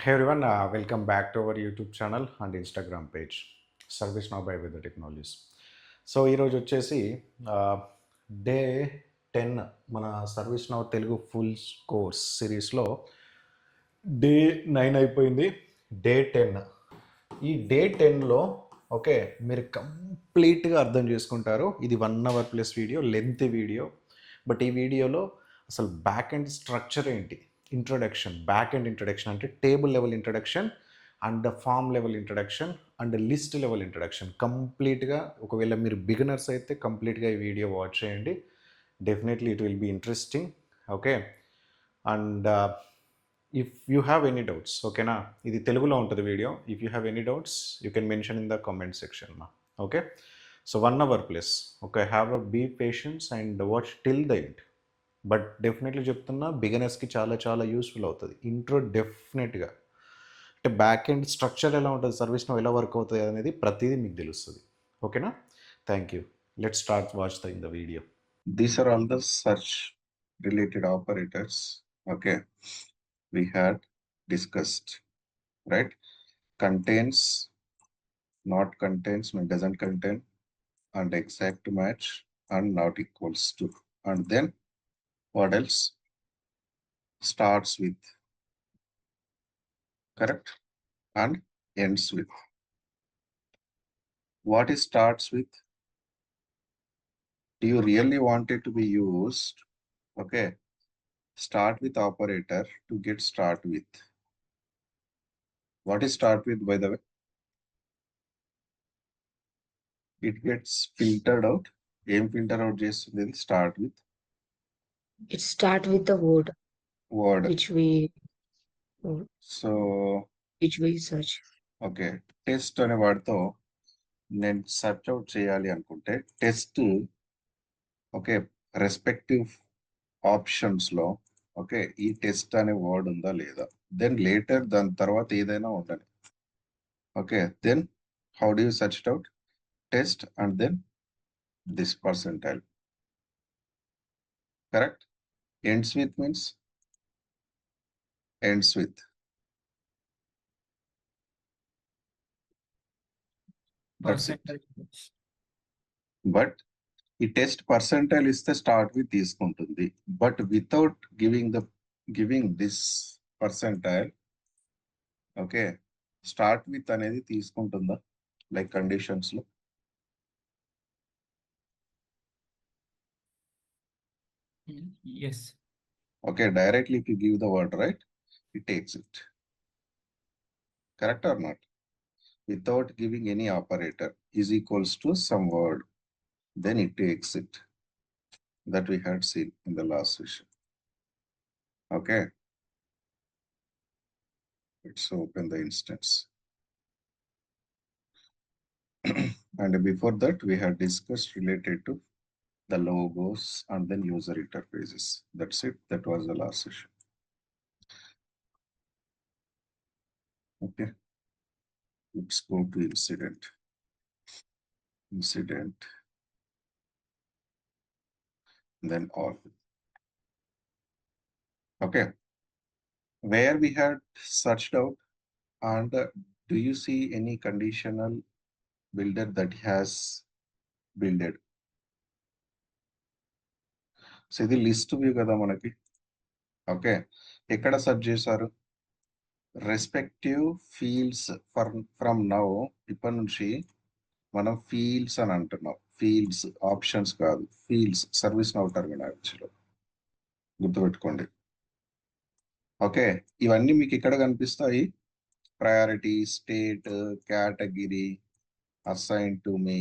Hey everyone, welcome back to our YouTube channel and Instagram page, Service Now by Weather Technologies. So ఈరోజు వచ్చేసి day 10 మన service now Telugu full course సిరీస్లో day 9 అయిపోయింది. Day 10 ఈ day 10లో okay మీరు కంప్లీట్గా అర్థం చేసుకుంటారు. ఇది 1 hour plus video, length video. But ఈ వీడియోలో అసలు బ్యాక్ ఎండ్ స్ట్రక్చర్ ఏంటి, ఇంట్రొడక్షన్, బ్యాక్ ఎండ్ ఇంట్రొడక్షన్ అంటే table level introduction and form level introduction and list level introduction కంప్లీట్గా. ఒకవేళ మీరు బిగినర్స్ అయితే కంప్లీట్గా ఈ వీడియో వాచ్ చేయండి. Definitely it will be interesting. Okay, and if you have any doubts, ఓకేనా, ఇది తెలుగులో ఉంటుంది video. If you have any doubts you can mention in the comment section మా. Okay, so 1 hour plus. Okay, have a be patience and watch till the end. But definitely చెప్తున్నా, బిగినర్స్కి చాలా చాలా useful అవుతుంది ఇంట్రో. డెఫినెట్గా అంటే back end structure ఎలా ఉంటుంది, సర్వీస్ నో ఎలా వర్క్ అవుతుంది అనేది ప్రతిదీ మీకు తెలుస్తుంది. ఓకేనా, thank you. Let start watch in the video. These are all the search related operators, okay, we had discussed, right? Contains, not contains, mean doesn't contain, and exact match, and not equals to. And then what else? Starts with, correct, and ends with. What is starts with? Do you really want it to be used? Okay, start with operator to get start with. What is start with, by the way? It gets filtered out. Aim filter out చేస్తుంది, start with It start with the word word. which we so search. Okay, test అనే వాడితో నేను search out చేయాలి అనుకుంటే test, okay, respective options లో okay ఈ test అనే word ఉందా లేదా, దెన్ లేటర్ దాని తర్వాత ఏదైనా ఉండని. Okay, then how do you search out? Test and then this percentile, correct. Ends with means ends with. That's it. But ఈ టెస్ట్ పర్సెంటైల్ ఇస్తే స్టార్ట్ విత్ తీసుకుంటుంది. But without giving this percentile, okay, start with అనేది తీసుకుంటుందా like conditions లో? Yes. Okay, directly if you give the word, right, it takes it. Correct or not? Without giving any operator is equals to some word, then it takes it. That we had seen in the last session. Okay, let's open the instance. And before that we had discussed related to the logos and then user interfaces. That's it. That was the last session. Okay, let's go to incident. Then all. Okay, where we had searched out, and do you see any conditional builder that has builded? So ఇది list view కదా మనకి. Okay, ఎక్కడ search చేశారు? Respective fields from now. ఇప్పటి నుంచి మనం fields అని అంటున్నాం. ఫీల్డ్స్, ఆప్షన్స్ కాదు, ఫీల్డ్స్. సర్వీస్ నౌ టర్మినాలజీలో గుర్తుపెట్టుకోండి. ఓకే, ఇవన్నీ మీకు ఇక్కడ కనిపిస్తాయి. Priority, state, category, assign to me,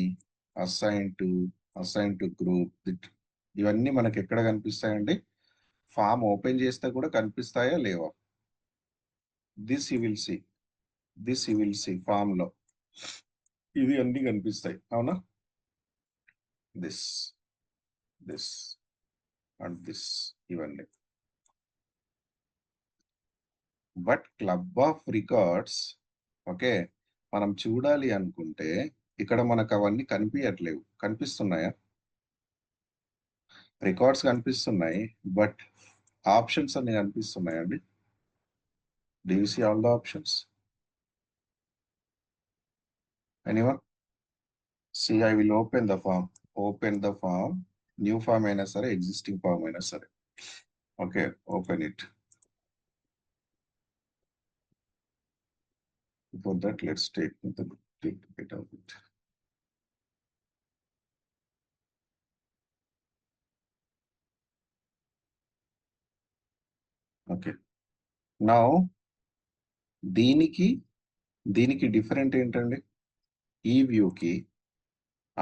assign to group. ఇవన్నీ మనకి ఎక్కడ కనిపిస్తాయండి? ఫామ్ ఓపెన్ చేస్తే కూడా కనిపిస్తాయా లేవా? This you will see form లో ఇవి అన్ని కనిపిస్తాయి, అవునా? దిస్ అండ్ దిస్, ఇవన్నీ. But club of records, okay, మనం చూడాలి అనుకుంటే ఇక్కడ మనకు అవన్నీ కనిపించట్లేవు. కనిపిస్తున్నాయా? రికార్డ్స్ కనిపిస్తున్నాయి, బట్ ఆప్షన్స్ అన్ని కనిపిస్తున్నాయండి. Do you see all the options? Anyone? See, I will open the form. Open the form. New form అయినా సరే, existing form అయినా సరే. Okay, open it. Before that, let's take the bit of it. Okay. Now, దీనికి different ఏంటండి? ఈ వ్యూకి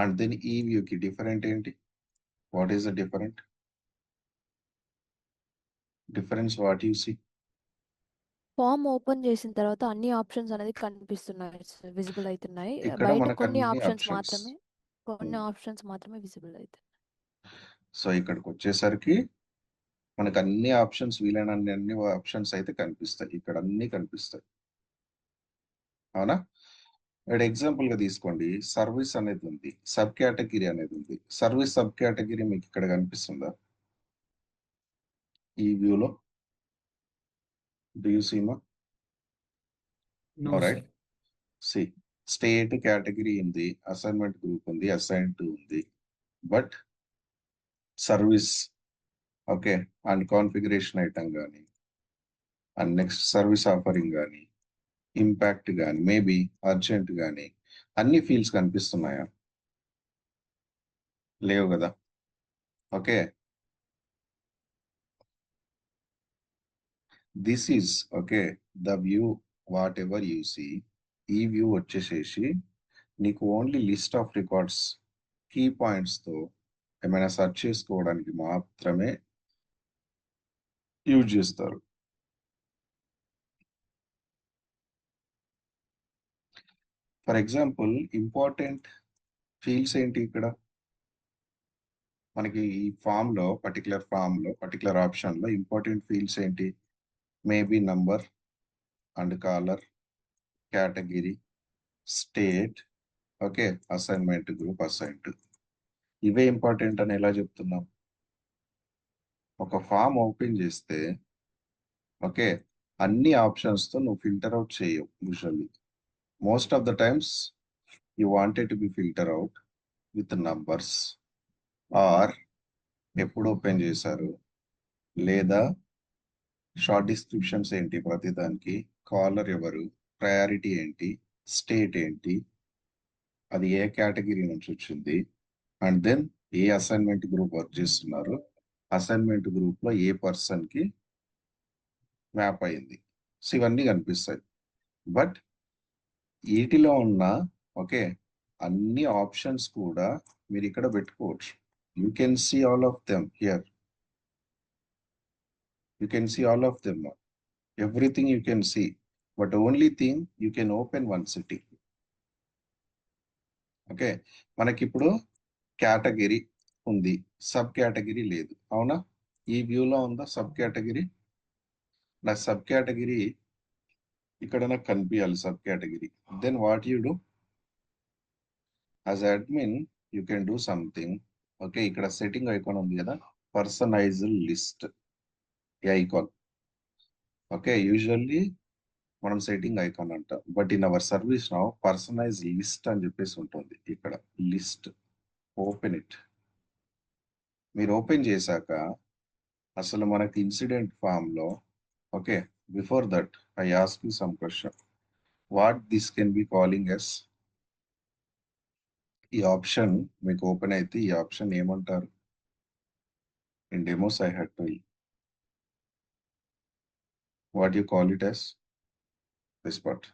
and then ఈ వ్యూకి డిఫరెంట్ ఏంటి? What is the difference what you see? Form open చేసిన తర్వాత అన్ని ఆప్షన్స్ అనేది కనిపిస్తున్నాయి, విజిబుల్ అవుతున్నాయి. ఇక్కడ బయట మనకు కొన్ని అన్ని ఆప్షన్స్ ఆప్షన్స్. మాత్రమే విజిబుల్ అవుతాయి. సో ఇక్కడికి వచ్చేసరికి మనకు అన్ని ఆప్షన్స్, వీలైనన్ని ఆప్షన్స్ అయితే కనిపిస్తాయి. ఇక్కడ అన్ని కనిపిస్తాయి. అవునా? ఇక్కడ ఎగ్జాంపుల్ గా తీసుకోండి, సర్వీస్ అనేది ఉంది, సబ్ కేటగిరీ అనేది ఉంది. సర్వీస్ సబ్ కేటగిరీ మీకు ఇక్కడ కనిపిస్తుందా ఈ వ్యూలో? డూ యూ సీ మా? No, right. sir. C, state category ఉంది, అసైన్మెంట్ గ్రూప్ ఉంది, అసైన్ టు ఉంది. But service, okay, and configuration item కానీ, అండ్ నెక్స్ట్ సర్వీస్ ఆఫరింగ్ కానీ, ఇంపాక్ట్ కానీ, మేబీ అర్జెంట్ కానీ, అన్ని ఫీల్డ్స్ కనిపిస్తున్నాయా? లేవు కదా. Okay, this is okay the view whatever you see. ఈ వ్యూ వచ్చేసేసి నీకు only list of records, key పాయింట్స్తో ఏమైనా సెర్చ్ చేసుకోవడానికి మాత్రమే యూజ్ చేస్తారు. ఫర్ ఎగ్జాంపుల్, ఇంపార్టెంట్ ఫీల్డ్స్ ఏంటి ఇక్కడ మనకి ఈ ఫామ్లో, పర్టికులర్ ఆప్షన్లో ఇంపార్టెంట్ ఫీల్డ్స్ ఏంటి? Maybe number and caller, category, state, okay, assignment group, assigned. ఇవే ఇంపార్టెంట్ అని ఎలా చెప్తున్నాం? ఒక ఫామ్ ఓపెన్ చేస్తే ఓకే అన్ని ఆప్షన్స్తో నువ్వు ఫిల్టర్ అవుట్ చేయవు. Usually most of the times you wanted to be filter out with numbers, or ఎప్పుడు ఓపెన్ చేశారు, లేదా షార్ట్ డిస్క్రిప్షన్స్ ఏంటి ప్రతిదానికి, కాలర్ ఎవరు, ప్రయారిటీ ఏంటి, స్టేట్ ఏంటి, అది ఏ కేటగిరీ నుంచి వచ్చింది, అండ్ దెన్ ఏ అసైన్మెంట్ గ్రూప్ వర్క్ చేస్తున్నారు, అసైన్మెంట్ గ్రూప్లో ఏ పర్సన్కి మ్యాప్ అయింది. సో ఇవన్నీ కనిపిస్తాయి. బట్ వీటిలో ఉన్న ఓకే అన్ని ఆప్షన్స్ కూడా మీరు ఇక్కడ పెట్టుకోవచ్చు. You can see all of them here. You can see all of them now. Everything you can see, but only thing you can open one city. Okay, మనకి ఇప్పుడు కేటగిరీ ఉంది, సబ్ కేటగిరీ లేదు. అవునా? ఈ వ్యూలో ఉందా సబ్ కేటగిరీ? నా subcategory ఇక్కడ నాకు కనిపించాలి subcategory. Then what you do as admin, you can do something. Okay, ఇక్కడ సెట్టింగ్ ఐకాన్ ఉంది కదా, personalized list icon. Okay, usually మనం సెట్టింగ్ ఐకాన్ అంటాం, but in our service now personalize list అని చెప్పేసి ఉంటుంది. ఇక్కడ లిస్ట్, ఓపెన్ ఇట్. మీరు ఓపెన్ చేశాక అసలు మనకి ఇన్సిడెంట్ ఫామ్లో okay before that I ask you some question, what this can be calling as? ఈ ఆప్షన్ మీకు ఓపెన్ అయితే ఈ ఆప్షన్ ఏమంటారు? In demos I had to what you call it as? This part,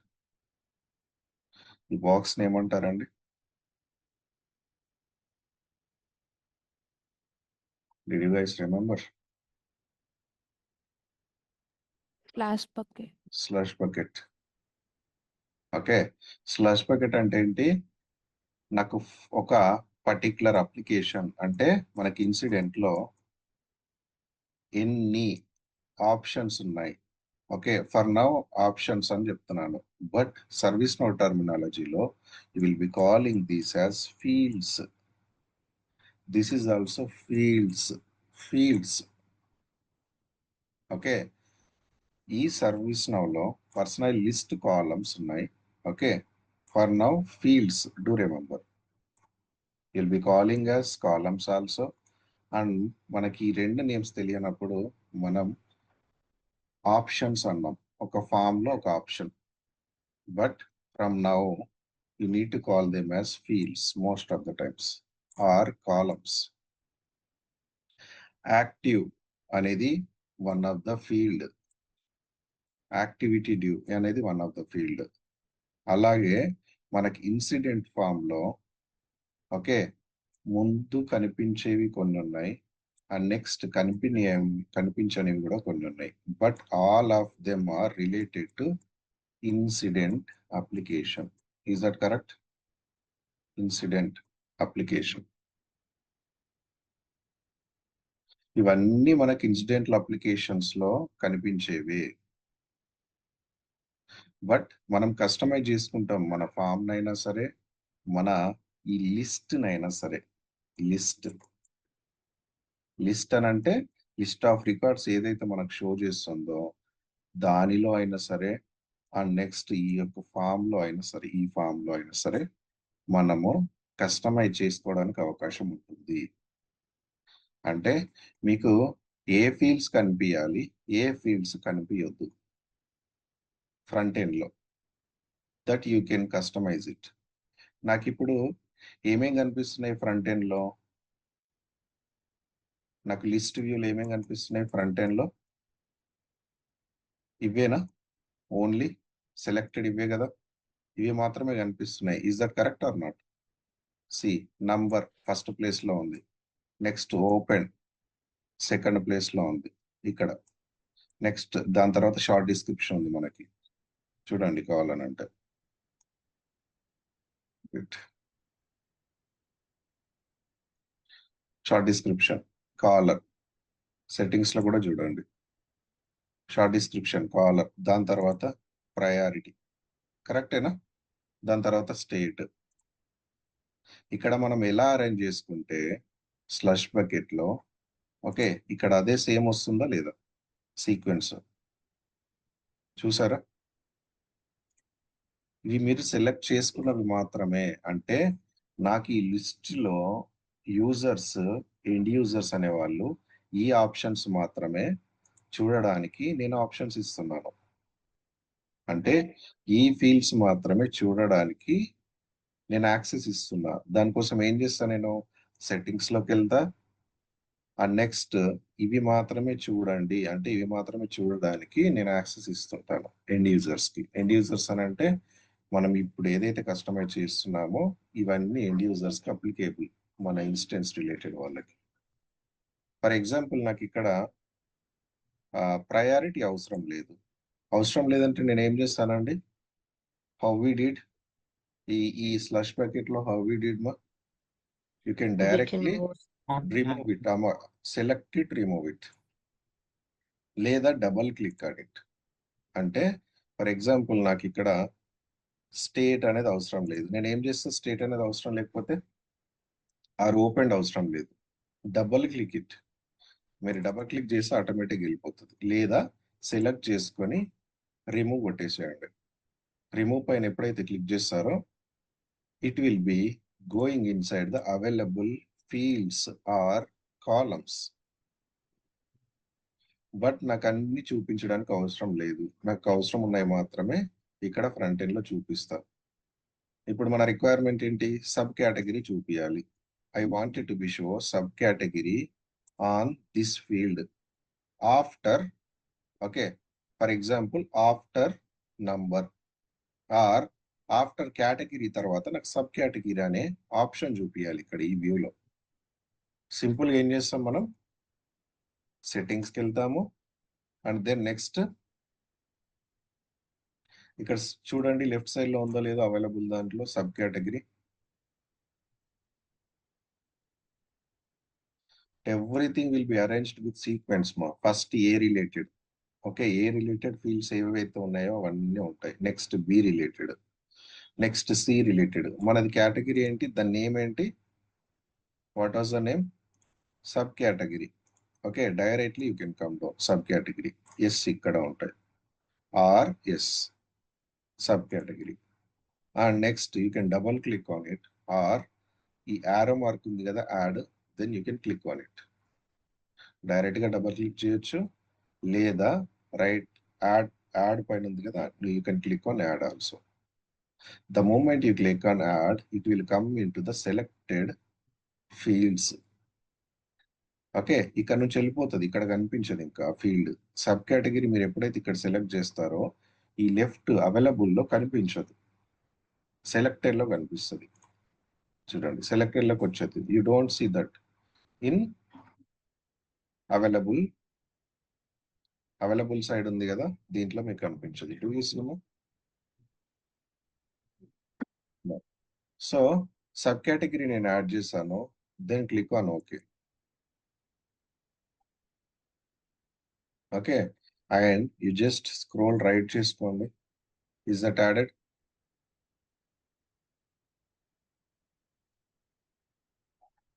ఈ బాక్స్ ఏమంటారండి? Did you guys remember? Slush bucket. Okay, slush bucket అంటే ఏంటి? నాకు ఒక పర్టిక్యులర్ అప్లికేషన్ అంటే మనకి ఇన్సిడెంట్లో ఎన్ని ఆప్షన్స్ ఉన్నాయి. ఓకే, ఫర్ నౌ ఆప్షన్స్ అని చెప్తున్నాను, బట్ సర్వీస్ నౌ టర్మినాలజీలో you will be calling these as fields. This is also fields. Okay, ఈ సర్వీస్ నౌలో పర్సనల్ లిస్ట్ కాలమ్స్ ఉన్నాయి. Okay, for now fields do remember will be calling as columns also. And మనకి ఈ రెండు names తెలియనప్పుడు మనం options అన్నాం, ఒక ఫామ్ లో ఒక option. But from now you need to call them as fields most of the times or columns. Active అనేది one of the field, activity due అనేది వన్ ఆఫ్ ద ఫీల్డ్. అలాగే మనకి ఇన్సిడెంట్ ఫామ్ లో okay ముందు కనిపించేవి కొన్ని ఉన్నాయి, and next కనిపించనివి కూడా కొన్ని ఉన్నాయి. But all of them are related to incident application. Is that correct? Incident application. ఇవన్నీ మనకి ఇన్సిడెంట్ అప్లికేషన్స్ లో కనిపించేవి. బట్ మనం కస్టమైజ్ చేసుకుంటాం మన ఫామ్ నైనా సరే, మన ఈ లిస్ట్ నైనా సరే. లిస్ట్ అని అంటే లిస్ట్ ఆఫ్ రికార్డ్స్ ఏదైతే మనకు షో చేస్తుందో దానిలో అయినా సరే, అండ్ నెక్స్ట్ ఈ యొక్క ఫామ్ లో అయినా సరే, ఈ ఫామ్ లో అయినా సరే మనము కస్టమైజ్ చేసుకోవడానికి అవకాశం ఉంటుంది. అంటే మీకు ఏ ఫీల్డ్స్ కనిపించాలి, ఏ ఫీల్డ్స్ కనిపించొద్దు ఫ్రంట్ ఎండ్ లో, that you can customize it. నాకు ఇప్పుడు ఏమేం కనిపిస్తున్నాయి ఫ్రంట్ ఎండ్ లో? నాకు లిస్ట్ వ్యూలు ఏమేం కనిపిస్తున్నాయి ఫ్రంట్ ఎండ్ లో? ఇవేనా? ఓన్లీ సెలెక్టెడ్ ఇవే కదా, ఇవి మాత్రమే కనిపిస్తున్నాయి. Is that correct or not? C, number first place లో ఉంది, నెక్స్ట్ ఓపెన్ సెకండ్ ప్లేస్ లో ఉంది ఇక్కడ, నెక్స్ట్ దాని తర్వాత షార్ట్ డిస్క్రిప్షన్ ఉంది మనకి. చూడండి కావాలని అంటే షార్ట్ డిస్క్రిప్షన్, కాలర్ సెట్టింగ్స్ లో కూడా చూడండి షార్ట్ డిస్క్రిప్షన్, కాలర్, దాని తర్వాత ప్రయారిటీ. కరెక్టేనా? దాని తర్వాత స్టేట్. ఇక్కడ మనం ఎలా అరేంజ్ చేసుకుంటే స్లష్ బకెట్ లో ఓకే ఇక్కడ అదే సేమ్ వస్తుందా లేదా సీక్వెన్స్? చూసారా? ఇవి మీరు సెలెక్ట్ చేసుకున్నవి మాత్రమే. అంటే నాకు ఈ లిస్ట్ లో యూజర్స్, ఎండ్ యూజర్స్ అనేవాళ్ళు ఈ ఆప్షన్స్ మాత్రమే చూడడానికి నేను ఆప్షన్స్ ఇస్తున్నాను. అంటే ఈ ఫీల్డ్స్ మాత్రమే చూడడానికి నేను యాక్సెస్ ఇస్తున్నా. దానికోసం ఏం చేస్తా, నేను సెట్టింగ్స్ లోకి వెళ్తా, అండ్ నెక్స్ట్ ఇవి మాత్రమే చూడండి అంటే ఇవి మాత్రమే చూడడానికి నేను యాక్సెస్ ఇస్తుంటాను ఎండ్ యూజర్స్ కి. ఎండ్ యూజర్స్ అని అంటే మనం ఇప్పుడు ఏదైతే కస్టమైజ్ చేస్తున్నామో ఇవన్నీ ఎండ్ యూజర్స్ కి అప్లికేబుల్, మన ఇన్స్టెన్స్ రిలేటెడ్ వాళ్ళకి. ఫర్ ఎగ్జాంపుల్ నాకు ఇక్కడ ప్రయారిటీ అవసరం లేదు. అవసరం లేదంటే నేను ఏం చేస్తానండి, how we did he slush bucket లో హౌ వి డిడ్ మా you can We can directly move. Remove it, select it, remove it, లేదా డబల్ క్లిక్ ఆన్ ఇట్. అంటే ఫర్ ఎగ్జాంపుల్ నాకు ఇక్కడ స్టేట్ అనేది అవసరం లేదు, నేను ఏం చేస్తా, స్టేట్ అనేది అవసరం లేకపోతే ఆర్ ఓపెన్ అవసరం లేదు, డబల్ క్లిక్ ఇట్. మీరు డబల్ క్లిక్ చేస్తే ఆటోమేటిక్ వెళ్ళిపోతుంది, లేదా సెలెక్ట్ చేసుకొని రిమూవ్ కొట్టేసేయండి. రిమూవ్ పైన ఎప్పుడైతే క్లిక్ చేస్తారో it will be going inside the available fields or columns. But నాకు అన్ని చూపించడానికి అవసరం లేదు, నాకు అవసరం ఉన్నాయి మాత్రమే ఇక్కడ ఫ్రంట్ ఎండ్ లో చూపిస్తా. ఇప్పుడు మన రిక్వైర్మెంట్ ఏంటి, సబ్ కేటగిరీ చూపించాలి. I wanted to be show sub category on this field after okay for example after number or after category తర్వాత నాకు సబ్ కేటగిరీ అనే ఆప్షన్ చూపించాలి ఇక్కడ ఈ వ్యూలో. సింపుల్గా ఏం చేస్తాం, మనం సెట్టింగ్స్కి వెళ్తాము, అండ్ దెన్ నెక్స్ట్ ఇక్కడ చూడండి లెఫ్ట్ సైడ్ లో ఉందో లేదో అవైలబుల్ దాంట్లో sub category. Everything will be arranged with sequence మా. First A related, okay A related fields ఏవైతే ఉన్నాయో అవన్నీ ఉంటాయి. Next B related, next C related. మనది కేటగిరీ ఏంటి, దాని నేమ్ ఏంటి, what was the name, sub category. Okay directly you can come down sub category, yes ఇక్కడ ఉంటాయి. or yes, subcategory. And next you can double click on it, or ఈ arrow mark ఉంది కదా add, then you can click on it. Direct గా double click చేయొచ్చు, లేదా right add పైన ఉంది కదా, you can click on add also. The moment you click on add, it will come into the selected fields. Okay, ఇక్కడ నుంచి వెళ్ళిపోతుంది, ఇక్కడ కనిపించదు ఇంకా ఫీల్డ్. సబ్ కేటగిరీ మీరు ఎప్పుడైతే ఇక్కడ సెలెక్ట్ చేస్తారో ఈ లెఫ్ట్ అవైలబుల్ లో కనిపించదు, సెలెక్టెడ్ లో కనిపిస్తుంది. చూడండి, సెలెక్టెడ్ లోకి వచ్చేది. You don't see that in available. Available side ఉంది కదా, దీంట్లో మీకు కనిపించదు. ఇటు చూస్తున్నాము. సో సబ్ కేటగిరీ నేను యాడ్ చేశాను, then click on okay. Okay, and you just scroll right చేసుకోండి. Is that added?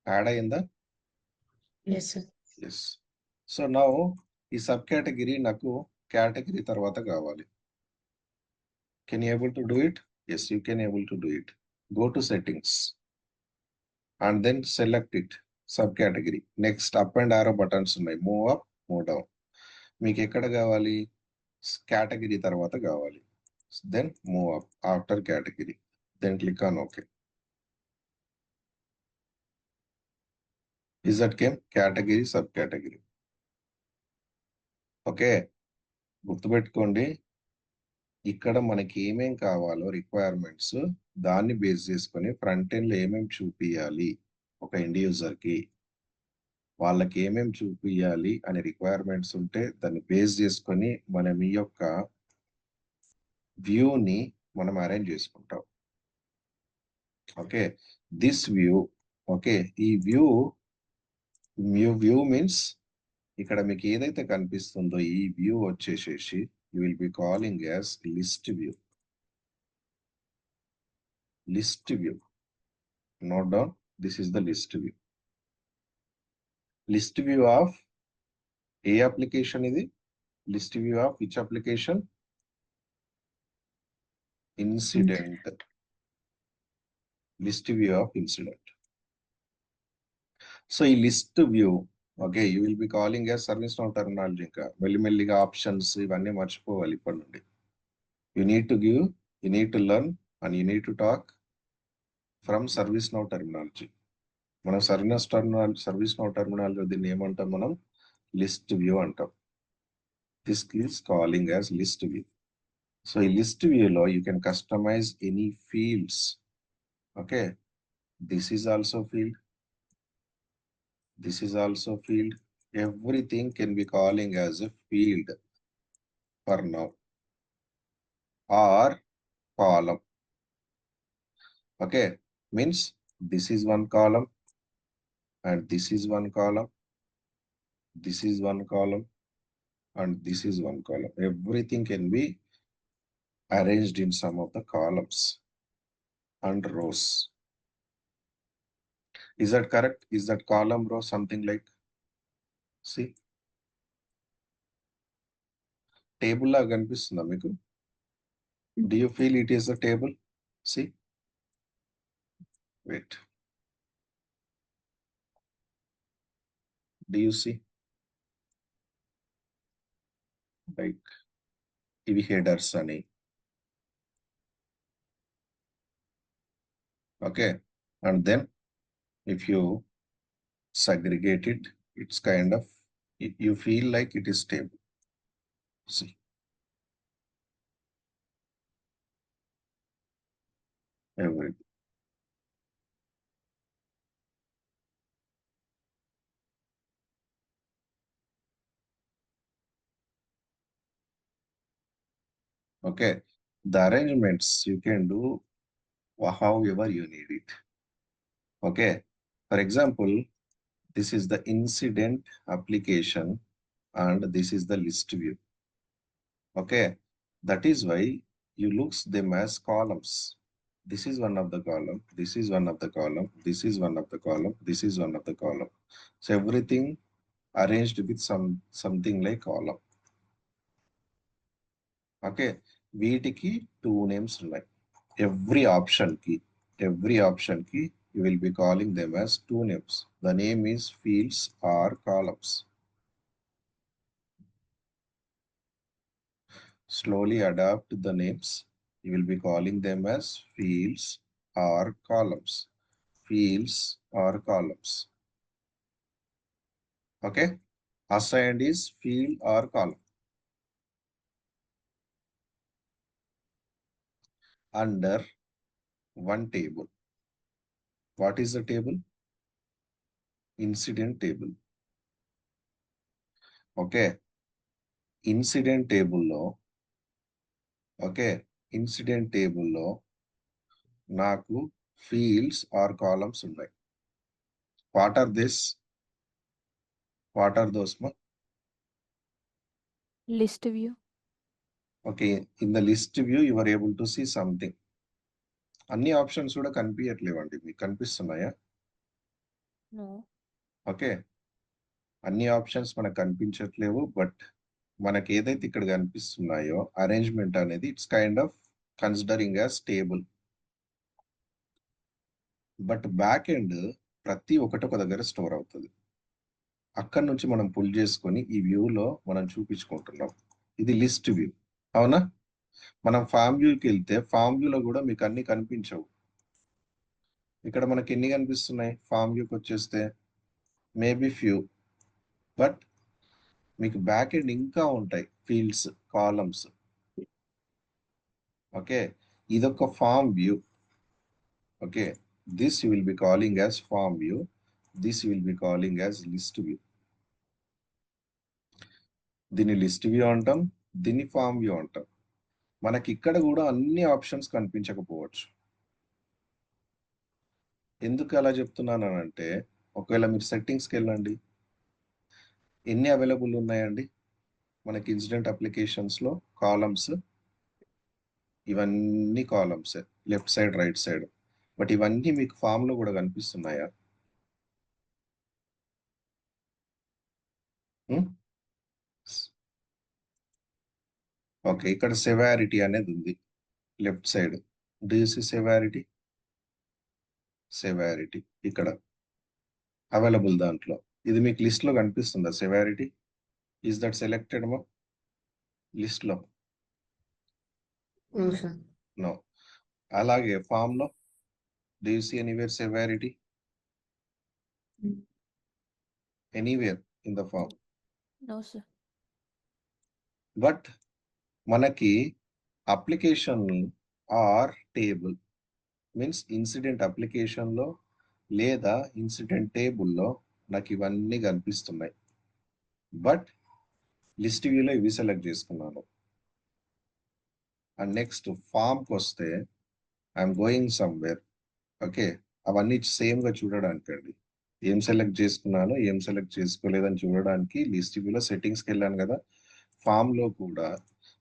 యాడ్ అయిందా? Yes, sir. Yes. So now ఈ సబ్ కేటగిరీ నాకు కేటగిరీ తర్వాత కావాలి. Can you able to do it? Yes, you can able to do it. Go to settings and then select it, sub category. Next up and arrow buttons ఉన్నాయి, move up, move down. మీకు ఎక్కడ కావాలి? Category తర్వాత కావాలి. Then move up after category, then click on okay. Is that came category, sub category. Okay, గుర్తుపెట్టుకోండి, ఇక్కడ మనకి ఏమేం కావాలో రిక్వైర్మెంట్స్, దాన్ని బేస్ చేసుకొని ఫ్రంట్ ఎండ్ లో ఏమేమి చూపియాలి ఒక ఎండ్ యూజర్ కి, వాళ్ళకి ఏమేమి చూపియాలి అనే రిక్వైర్మెంట్స్ ఉంటే దాన్ని బేస్ చేసుకొని మనం ఈ యొక్క వ్యూని మనం అరేంజ్ చేసుకుంటాం. Okay, this view. ఓకే, ఈ వ్యూ మీన్స్ ఇక్కడ మీకు ఏదైతే కనిపిస్తుందో ఈ వ్యూ వచ్చేసేసి you will be calling as list view. List view, note down, this is the list view. List view of a application ఇది? List view of which application? Incident. List view of incident. So ఈ list view, okay, you will be calling as service now terminology. ఇంకా మెల్లిమెల్లిగా options ఇవన్నీ మర్చిపోవాలి ఇప్పటి నుండి. You need to give, you need to learn and you need to talk from service now terminology. మనం service now terminology దీన్ని ఏమంటాం? మనం లిస్ట్ వ్యూ అంటాం. This is calling as list view. So ఈ లిస్ట్ వ్యూలో you can customize any fields. Okay, this is also field, this is also field. Everything can be calling as a field for now, or column. Okay, means this is one column and this is one column, this is one column and this is one column. Everything can be arranged in some of the columns and rows. Is that correct? Is that column row something like, see, table la కనిపిస్తుందా మీకు? Do you feel it is a table? See, wait, do you see? Like ఇవి headers అని. Okay, and then if you segregate it, it's kind of, you feel like it is stable. See, everything. Okay, the arrangements you can do however you need it. Okay, for example, this is the incident application and this is the list view. Okay, that is why you looks them as columns. This is one of the column, this is one of the column, this is one of the column, this is one of the column. So everything arranged with something like column. Okay, వీటికి 2 names ఉన్నాయి. Every option కి you will be calling them as 2 names. The name is fields or columns. Slowly adapt the names. You will be calling them as fields or columns. Fields or columns. Okay, assigned is field or column. Under one table. What is the table? Incident table. Okay, incident టేబుల్లో నాకు fields or columns ఉన్నాయి. What are those మా? List view. Okay, in the list view you are able to see something. అన్ని options కూడా కనిపించట్లేవండి, మీకు కనిపిస్తున్నాయా? No. Okay, అన్ని ఆప్షన్స్ మనకు కనిపించట్లేవు, బట్ మనకి ఏదైతే ఇక్కడ కనిపిస్తున్నాయో అరేంజ్మెంట్ అనేది it's kind of considering as table. But back end ప్రతి ఒక్కటి ఒక దగ్గర స్టోర్ అవుతుంది. అక్కడ నుంచి మనం పుల్ చేసుకొని ఈ వ్యూలో మనం చూపించుకుంటున్నాం. ఇది లిస్ట్ వ్యూ, అవునా? మనం ఫామ్ వ్యూకి వెళ్తే ఫామ్ వ్యూలో కూడా మీకు అన్ని కనిపించవు. ఇక్కడ మనకి ఎన్ని కనిపిస్తున్నాయి? ఫామ్ వ్యూకి వచ్చేస్తే మేబీ ఫ్యూ, బట్ మీకు బ్యాక్ ఎండ్ ఇంకా ఉంటాయి ఫీల్డ్స్, కాలమ్స్. ఓకే, ఇదొక form view. Okay, this you will be calling as form view, this you will be calling as list view. దీన్ని లిస్ట్ వ్యూ అంటాం, దీన్ని ఫామ్ వ్యూ అంటాం. మనకి ఇక్కడ కూడా అన్ని ఆప్షన్స్ కనిపించకపోవచ్చు. ఎందుకు అలా చెప్తున్నాను అంటే, ఒకవేళ మీరు సెట్టింగ్స్కి వెళ్ళండి, ఎన్ని అవైలబుల్ ఉన్నాయండి మనకి ఇన్సిడెంట్ అప్లికేషన్స్లో? కాలమ్స్, ఇవన్నీ columns, left side right side. But ఇవన్నీ మీకు ఫామ్లో కూడా కనిపిస్తున్నాయా? ఓకే, ఇక్కడ సెవారిటీ అనేది ఉంది left side. Do you see severity? ఇక్కడ అవైలబుల్ దాంట్లో ఇది మీకు లిస్ట్ లో కనిపిస్తుందా? సెవారిటీ ఈస్ దట్ సెలెక్టెడ్ మా లిస్ట్ లో? No, sir. నో. అలాగే ఫామ్ లో do you see anywhere severity? Anywhere in the form? No sir. But మనకి application or table means incident అప్లికేషన్లో లేదా ఇన్సిడెంట్ టేబుల్లో నాకు ఇవన్నీ కనిపిస్తున్నాయి. బట్ లిస్ట్ వ్యూలో ఇవి సెలెక్ట్ చేసుకున్నాను. అండ్ నెక్స్ట్ ఫామ్కి వస్తే ఐఎమ్ గోయింగ్ సమ్వేర్. ఓకే, అవన్నీ సేమ్గా చూడడానికి అండి, ఏం సెలెక్ట్ చేసుకున్నాను ఏం సెలెక్ట్ చేసుకోలేదని చూడడానికి లిస్ట్ వ్యూలో సెట్టింగ్స్కి వెళ్ళాను కదా. ఫామ్లో కూడా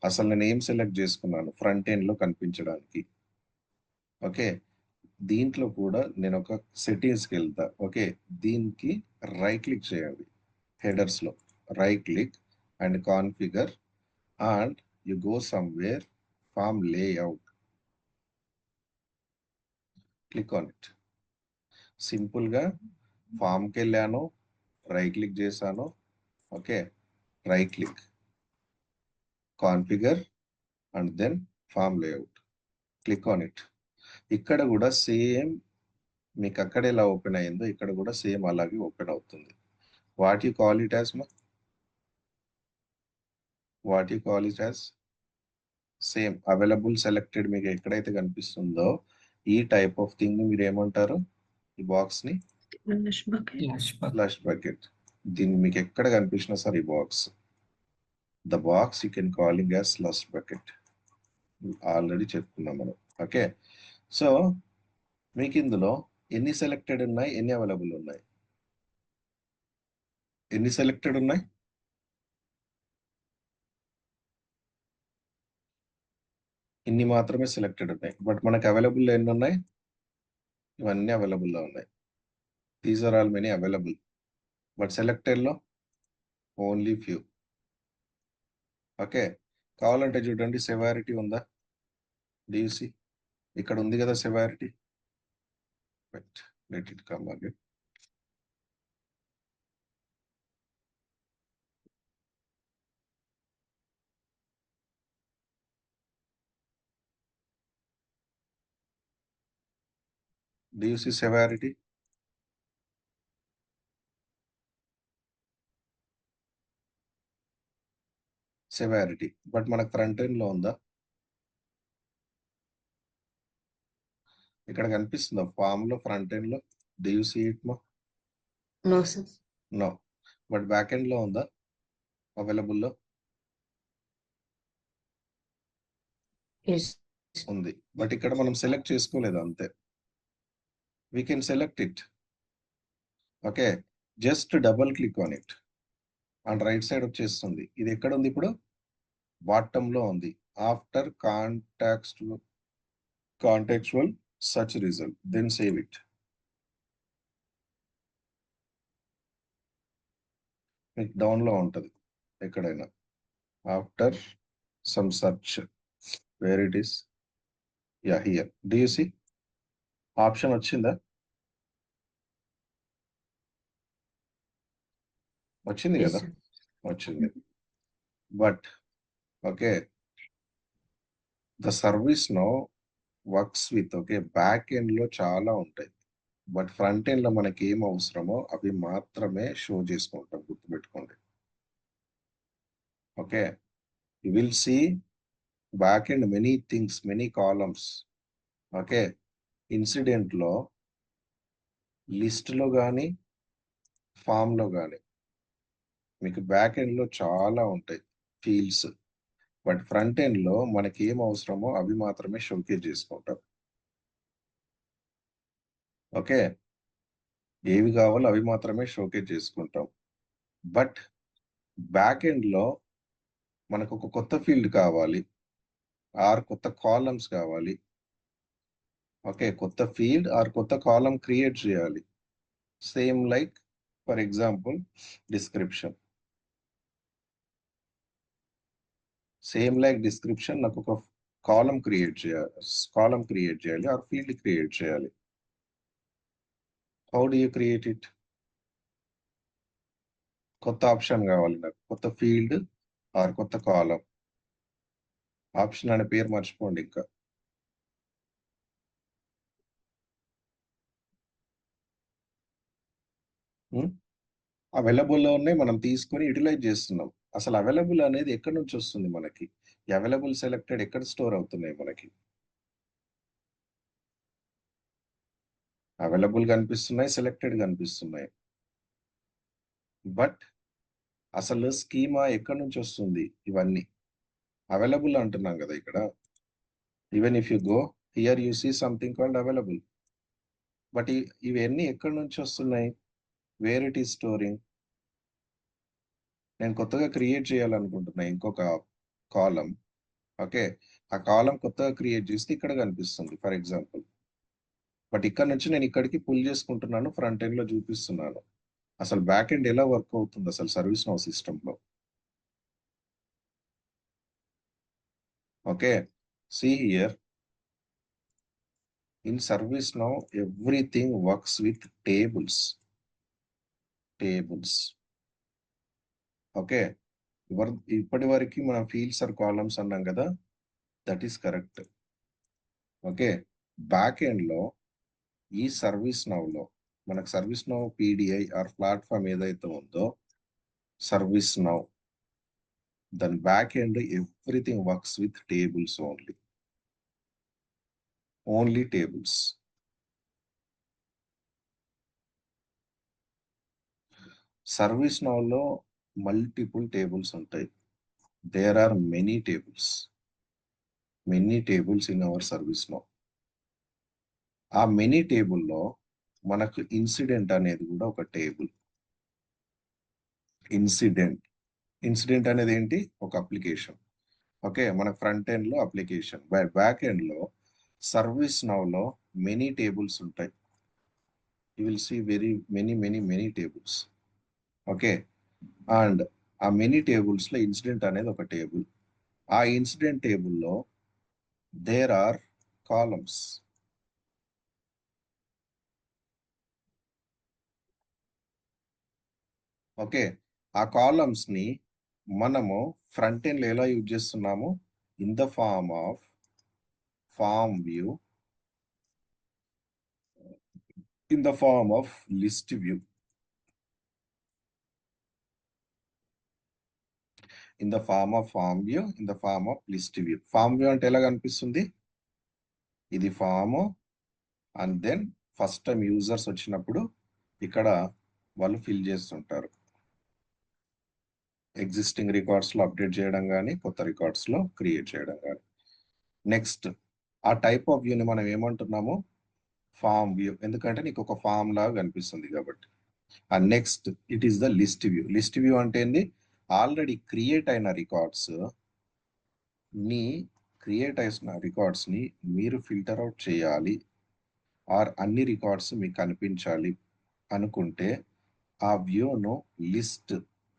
అసలు నేను ఏం సెలెక్ట్ చేసుకున్నాను ఫ్రంట్ ఎండ్లో కనిపించడానికి. ఓకే, దీంట్లో కూడా నేను ఒక సెట్టింగ్స్కి వెళ్తా. ఓకే, దీనికి రైట్ క్లిక్ చేయండి, హెడర్స్లో right click and configure and you go somewhere form layout. Click on it. సింపుల్గా ఫామ్కి వెళ్ళాను, రైట్ క్లిక్ చేశాను. Okay, right click, configure and then form layout. Click on it. ఇక్కడ కూడా సేమ్ మీకు అక్కడ ఎలా ఓపెన్ అయిందో ఇక్కడ కూడా సేమ్ అలాగే ఓపెన్ అవుతుంది. What you call it as same available selected. మీకు ఎక్కడైతే కనిపిస్తుందో ఈ టైప్ ఆఫ్ థింగ్ మీరు ఏమంటారు? ఈ బాక్స్ ని ఫ్లష్ బకెట్. దీన్ని మీకు ఎక్కడ కనిపించినా సార్ ఈ box, the box you can calling as flush bucket. Already చెప్పుకున్నాం మనం. ఓకే, సో మీకు ఇందులో ఎన్ని సెలెక్టెడ్ ఉన్నాయి, ఎన్ని అవైలబుల్ ఉన్నాయి? ఎన్ని సెలెక్టెడ్ ఉన్నాయి? ఇన్ని మాత్రమే సెలెక్టెడ్ ఉన్నాయి. బట్ మనకు అవైలబుల్ ఎన్ని ఉన్నాయి? ఇవన్నీ అవైలబుల్లో ఉన్నాయి. These are all many available, but సెలెక్టెడ్లో ఓన్లీ ఫ్యూ. ఓకే, కావాలంటే చూడండి, సెవారిటీ ఉందా? డిసి ఇక్కడ ఉంది కదా severity. Let it come again. Do you see severity? Severity but మనకు ఫ్రంట్ ఎండ్ లో ఉందా? ఇక్కడ కనిపిస్తుందా ఫామ్ లో ఫ్రంట్ ఎండ్ లో? Do you see it? No, sir. No. But back end లో ఉందా అవైలబుల్ లో? Yes. ఉంది. బట్ ఇక్కడ మనం సెలెక్ట్ చేసుకోలేదు అంతే. We can select it. Okay, just double click on it and right side వచ్చేస్తుంది. ఇది ఎక్కడ ఉంది ఇప్పుడు? బాటమ్ లో ఉంది. After contextual search result, then save it. మీకు డౌన్ లో ఉంటది ఎక్కడైనా. After some search, where it is, yeah here. Do you see option వచ్చిందా? వచ్చింది Yes, కదా, sir. వచ్చింది. But okay, the service now works with, okay, back end లో చాలా ఉంటాయి. బట్ ఫ్రంట్ ఎండ్ లో మనకి ఏం అవసరమో అవి మాత్రమే షో చేసుకుంటాం, గుర్తుపెట్టుకోండి. Okay, you will see back end many things, many columns. Okay, incident లో, లిస్ట్ లో కానీ ఫామ్ లో కానీ మీకు బ్యాక్ ఎండ్ లో చాలా ఉంటాయి ఫీల్డ్స్. బట్ ఫ్రంట్ ఎండ్ లో మనకి ఏం అవసరమో అవి మాత్రమే షోకేజ్ చేసుకుంటాం. ఓకే, ఏవి కావాలో అవి మాత్రమే షోకేజ్ చేసుకుంటాం. బట్ బ్యాక్ ఎండ్ లో మనకు ఒక కొత్త ఫీల్డ్ కావాలి, ఆర్ కొత్త కాలమ్స్ కావాలి. ఓకే, కొత్త ఫీల్డ్ ఆర్ కొత్త కాలం క్రియేట్ చేయాలి. Same like for example description. Same like description, నాకు ఒక కాలం క్రియేట్ చేయాలి ఆర్ ఫీల్డ్ క్రియేట్ చేయాలి. How do you create it? కొత్త ఆప్షన్ కావాలి నాకు, కొత్త ఫీల్డ్ ఆర్ కొత్త కాలం. ఆప్షన్ అనే పేరు మర్చిపోండి ఇంకా. అవైలబుల్ లో ఉన్నాయి, మనం తీసుకొని యూటిలైజ్ చేస్తున్నాం. అసలు అవైలబుల్ అనేది ఎక్కడి నుంచి వస్తుంది మనకి? అవైలబుల్ సెలెక్టెడ్ ఎక్కడ స్టోర్ అవుతున్నాయి మనకి? అవైలబుల్ కనిపిస్తున్నాయి, సెలెక్టెడ్ కనిపిస్తున్నాయి. బట్ అసలు స్కీమా ఎక్కడి నుంచి వస్తుంది? ఇవన్నీ అవైలబుల్ అంటున్నాం కదా ఇక్కడ. Even if you go here you see something called available. But ఇవన్నీ ఎక్కడి నుంచి వస్తున్నాయి? Where it is storing? నేను కొత్తగా క్రియేట్ చేయాలనుకుంటున్నా ఇంకొక కాలం. ఓకే, ఆ కాలం కొత్తగా క్రియేట్ చేస్తే ఇక్కడ కనిపిస్తుంది ఫర్ ఎగ్జాంపుల్. బట్ ఇక్కడ నుంచి నేను ఇక్కడికి పుల్ చేసుకుంటున్నాను, ఫ్రంట్ ఎండ్ లో చూపిస్తున్నాను. అసలు బ్యాక్ ఎండ్ ఎలా వర్క్ అవుతుంది అసలు సర్వీస్ నౌ సిస్టమ్ లో? Okay, see here, in ServiceNow everything works with tables. Okay, ఇప్పటి వరకు మనం ఫీల్డ్స్ ఆర్ కాలమ్స్ అన్నాం కదా, that is correct. Okay, back end లో ఈ సర్వీస్ నౌ లో మనకు ServiceNow PDI or platform ఏదైతే ఉందో సర్వీస్ నౌ, దాని back end everything works with tables only tables. ServiceNow లో మల్టిపుల్ టేబుల్స్ ఉంటాయి. There are many tables in our service now. ఆ మెనీ టేబుల్లో మనకు ఇన్సిడెంట్ అనేది కూడా ఒక టేబుల్. ఇన్సిడెంట్ అనేది ఏంటి? ఒక అప్లికేషన్. ఓకే, మన ఫ్రంట్ ఎండ్ లో అప్లికేషన్, బ్యాక్ ఎండ్ లో సర్వీస్ నౌ లో మెనీ టేబుల్స్ ఉంటాయి. You will see very many tables. Okay, and ఆ మెనీ టేబుల్స్ లో ఇన్సిడెంట్ అనేది ఒక టేబుల్. ఆ ఇన్సిడెంట్ టేబుల్లో దేర్ ఆర్ కాలమ్స్. ఓకే, ఆ కాలమ్స్ ని మనము ఫ్రంట్ ఎండ్ లో ఎలా యూజ్ చేస్తున్నాము? In the form of form view, in the form of list view, in the form of form view, in the form of list view. Form view అంటే ఎలా కనిపిస్తుంది? ఇది form, and then first time users వచ్చినప్పుడు ఇక్కడ వాళ్ళు fill చేస్తుంటారు. Existing records లో update చేయడం కానీ, కొత్త రికార్డ్స్ లో క్రియేట్ చేయడం కానీ. నెక్స్ట్, ఆ టైప్ ఆఫ్ వ్యూని మనం ఏమంటున్నాము? ఫామ్ వ్యూ, ఎందుకంటే నీకు ఒక ఫామ్ లాగా కనిపిస్తుంది కాబట్టి. And next, it is the list view. List view అంటే ఏంది? ఆల్రెడీ క్రియేట్ అయిన రికార్డ్స్ ని మీరు ఫిల్టర్ అవుట్ చేయాలి, ఆర్ అన్ని రికార్డ్స్ మీకు కనిపించాలి అనుకుంటే ఆ వ్యూను లిస్ట్,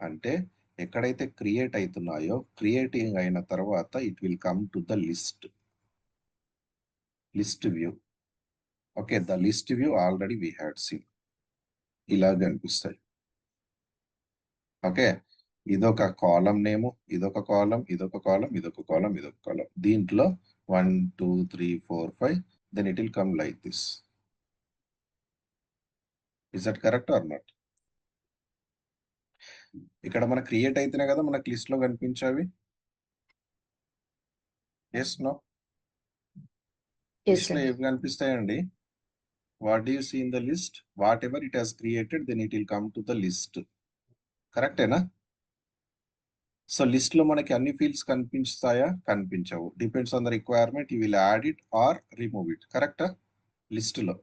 అంటే ఎక్కడైతే క్రియేట్ అవుతున్నాయో, క్రియేటింగ్ అయిన తర్వాత it will come to the list view. Okay, the list view already we had seen. ఇలా కనిపిస్తాయి. ఓకే, ఇదొక కాలం నేము, ఇదొక కాలం, ఇదొక కాలం, ఇదొక కాలం, ఇదొక కాలం. దీంట్లో 1 2 3 4 5, then it will come like this. Is that correct or not? ఇక్కడ మన క్రియేట్ అయితేనే కదా మనకు లిస్ట్ లో కనిపించేవి. Yes no? Yes, లిస్ట్ లో sir. ఏవి కనిపిస్తాయండి? What do you see in the list? Whatever it has created, then it will come to the list. కరెక్టేనా? సో లిస్ట్ లో మనకి అన్ని ఫీల్డ్స్ కనిపిస్తాయా? కనిపించవు. Depends on the requirement, you will add it or remove it. కరెక్టా? List లో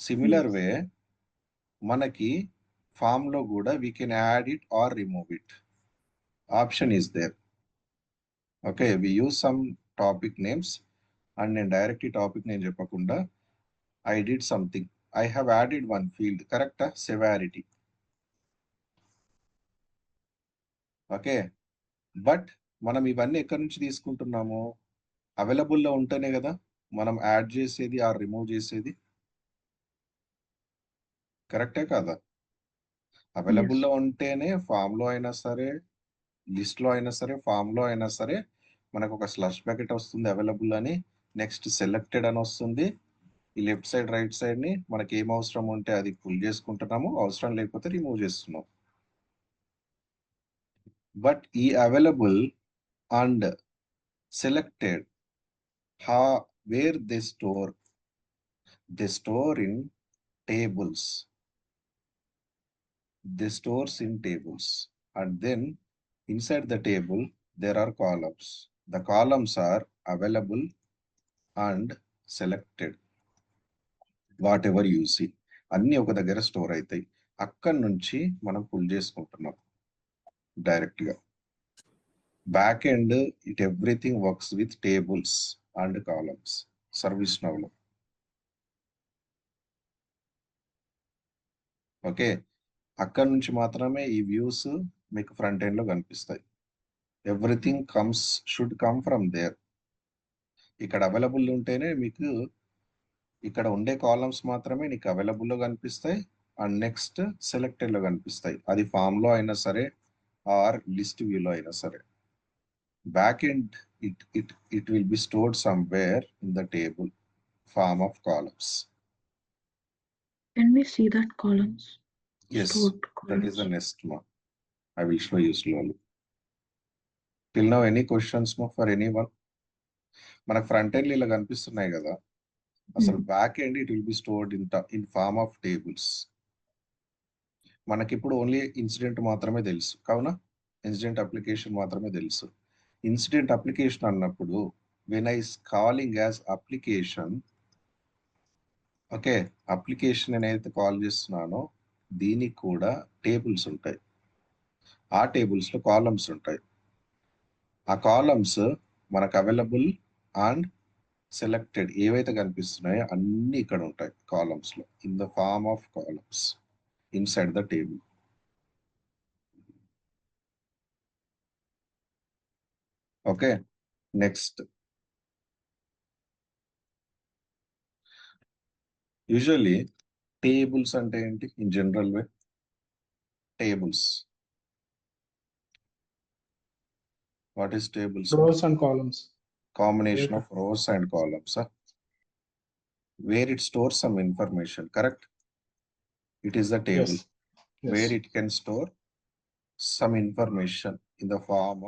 similar way మనకి form లో కూడా we can add it or remove it. Option is there. Okay, we use some topic names, and నేను direct ఈ topic నేను చెప్పకుండా I did something. I have added one field. కరెక్టా? Severity. Okay, but మనం ఇవన్నీ ఎక్కడి నుంచి తీసుకుంటున్నాము? అవైలబుల్లో ఉంటేనే కదా మనం యాడ్ చేసేది ఆర్ రిమూవ్ చేసేది. కరెక్టే కాదా? అవైలబుల్లో ఉంటేనే ఫామ్ లో అయినా సరే, లిస్ట్ లో అయినా సరే, ఫామ్ లో అయినా సరే మనకు ఒక స్లష్ బ్రాకెట్ వస్తుంది అవైలబుల్ అని. నెక్స్ట్ సెలెక్టెడ్ అని వస్తుంది. ఈ లెఫ్ట్ సైడ్ రైట్ సైడ్ ని మనకి ఏం అవసరం ఉంటే అది పుల్ చేసుకుంటున్నాము, అవసరం లేకపోతే రిమూవ్ చేస్తున్నాం. బట్ ఈ available and selected, where they store in tables. They stores in tables, and then inside the table there are columns. The columns are available and selected. Whatever you see, అన్ని ఒక దగ్గర store అవుతాయి. అక్కడి నుంచి మనం pull చేసుకుంటున్నాం direct గా. Back end it everything works with tables and columns service now లో. ఓకే, అక్కడ నుంచి మాత్రమే ఈ వ్యూస్ మీకు ఫ్రంట్ ఎండ్ లో కనిపిస్తాయి. Everything should come from there. ఇక్కడ అవైలబుల్ ఉంటేనే మీకు ఇక్కడ ఉండే కాలమ్స్ మాత్రమే నీకు అవైలబుల్ లో కనిపిస్తాయి, అండ్ నెక్స్ట్ సెలెక్టెడ్ లో కనిపిస్తాయి. అది ఫామ్ లో అయినా సరే ఆర్ లిస్ట్ వ్యూలో అయినా సరే. Back end it will be stored somewhere in the table form of columns. Can we see that columns? Yes, Stored that is columns. the next one. I will show you slowly. Till now, any questions for anyone? మనకు front end ఇలా కనిపిస్తున్నాయి కదా, అసలు back end it will be stored in form of tables. మనకి ఇప్పుడు only incident మాత్రమే తెలుసు కావున, ఇన్సిడెంట్ అప్లికేషన్ మాత్రమే తెలుసు. ఇన్సిడెంట్ అప్లికేషన్ అన్నప్పుడు when I calling as application, okay, application అనేది కాల్ చేస్తున్నానో దీనికి కూడా టేబుల్స్ ఉంటాయి. ఆ టేబుల్స్ లో కాలమ్స్ ఉంటాయి. ఆ కాలమ్స్ మనకు అవైలబుల్ అండ్ సెలెక్టెడ్ ఏవైతే కనిపిస్తున్నాయో అన్ని ఇక్కడ ఉంటాయి కాలమ్స్ లో, in the form of columns inside the table. Okay, next usually tables అంటే ఏంటి in general way? Tables, what is tables? rows and columns. Combination of rows and columns, where it stores some information, correct? It is the table Yes. Yes. where it can store some information in the form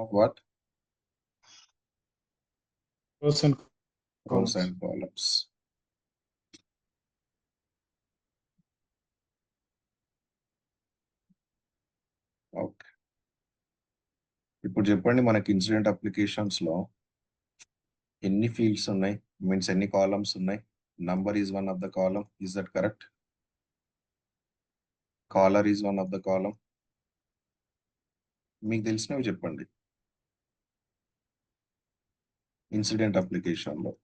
of what? Rows and Rows columns. and columns. Okay, ఇప్పుడు చెప్పండి, మనకి incident applications లో ఎన్ని fields ఉన్నాయి, means ఎన్ని columns ఉన్నాయి? Number is one of the column, is that correct? Caller is one of the column. మీకు తెలిసినవి చెప్పండి ఇన్సిడెంట్ అప్లికేషన్ లో.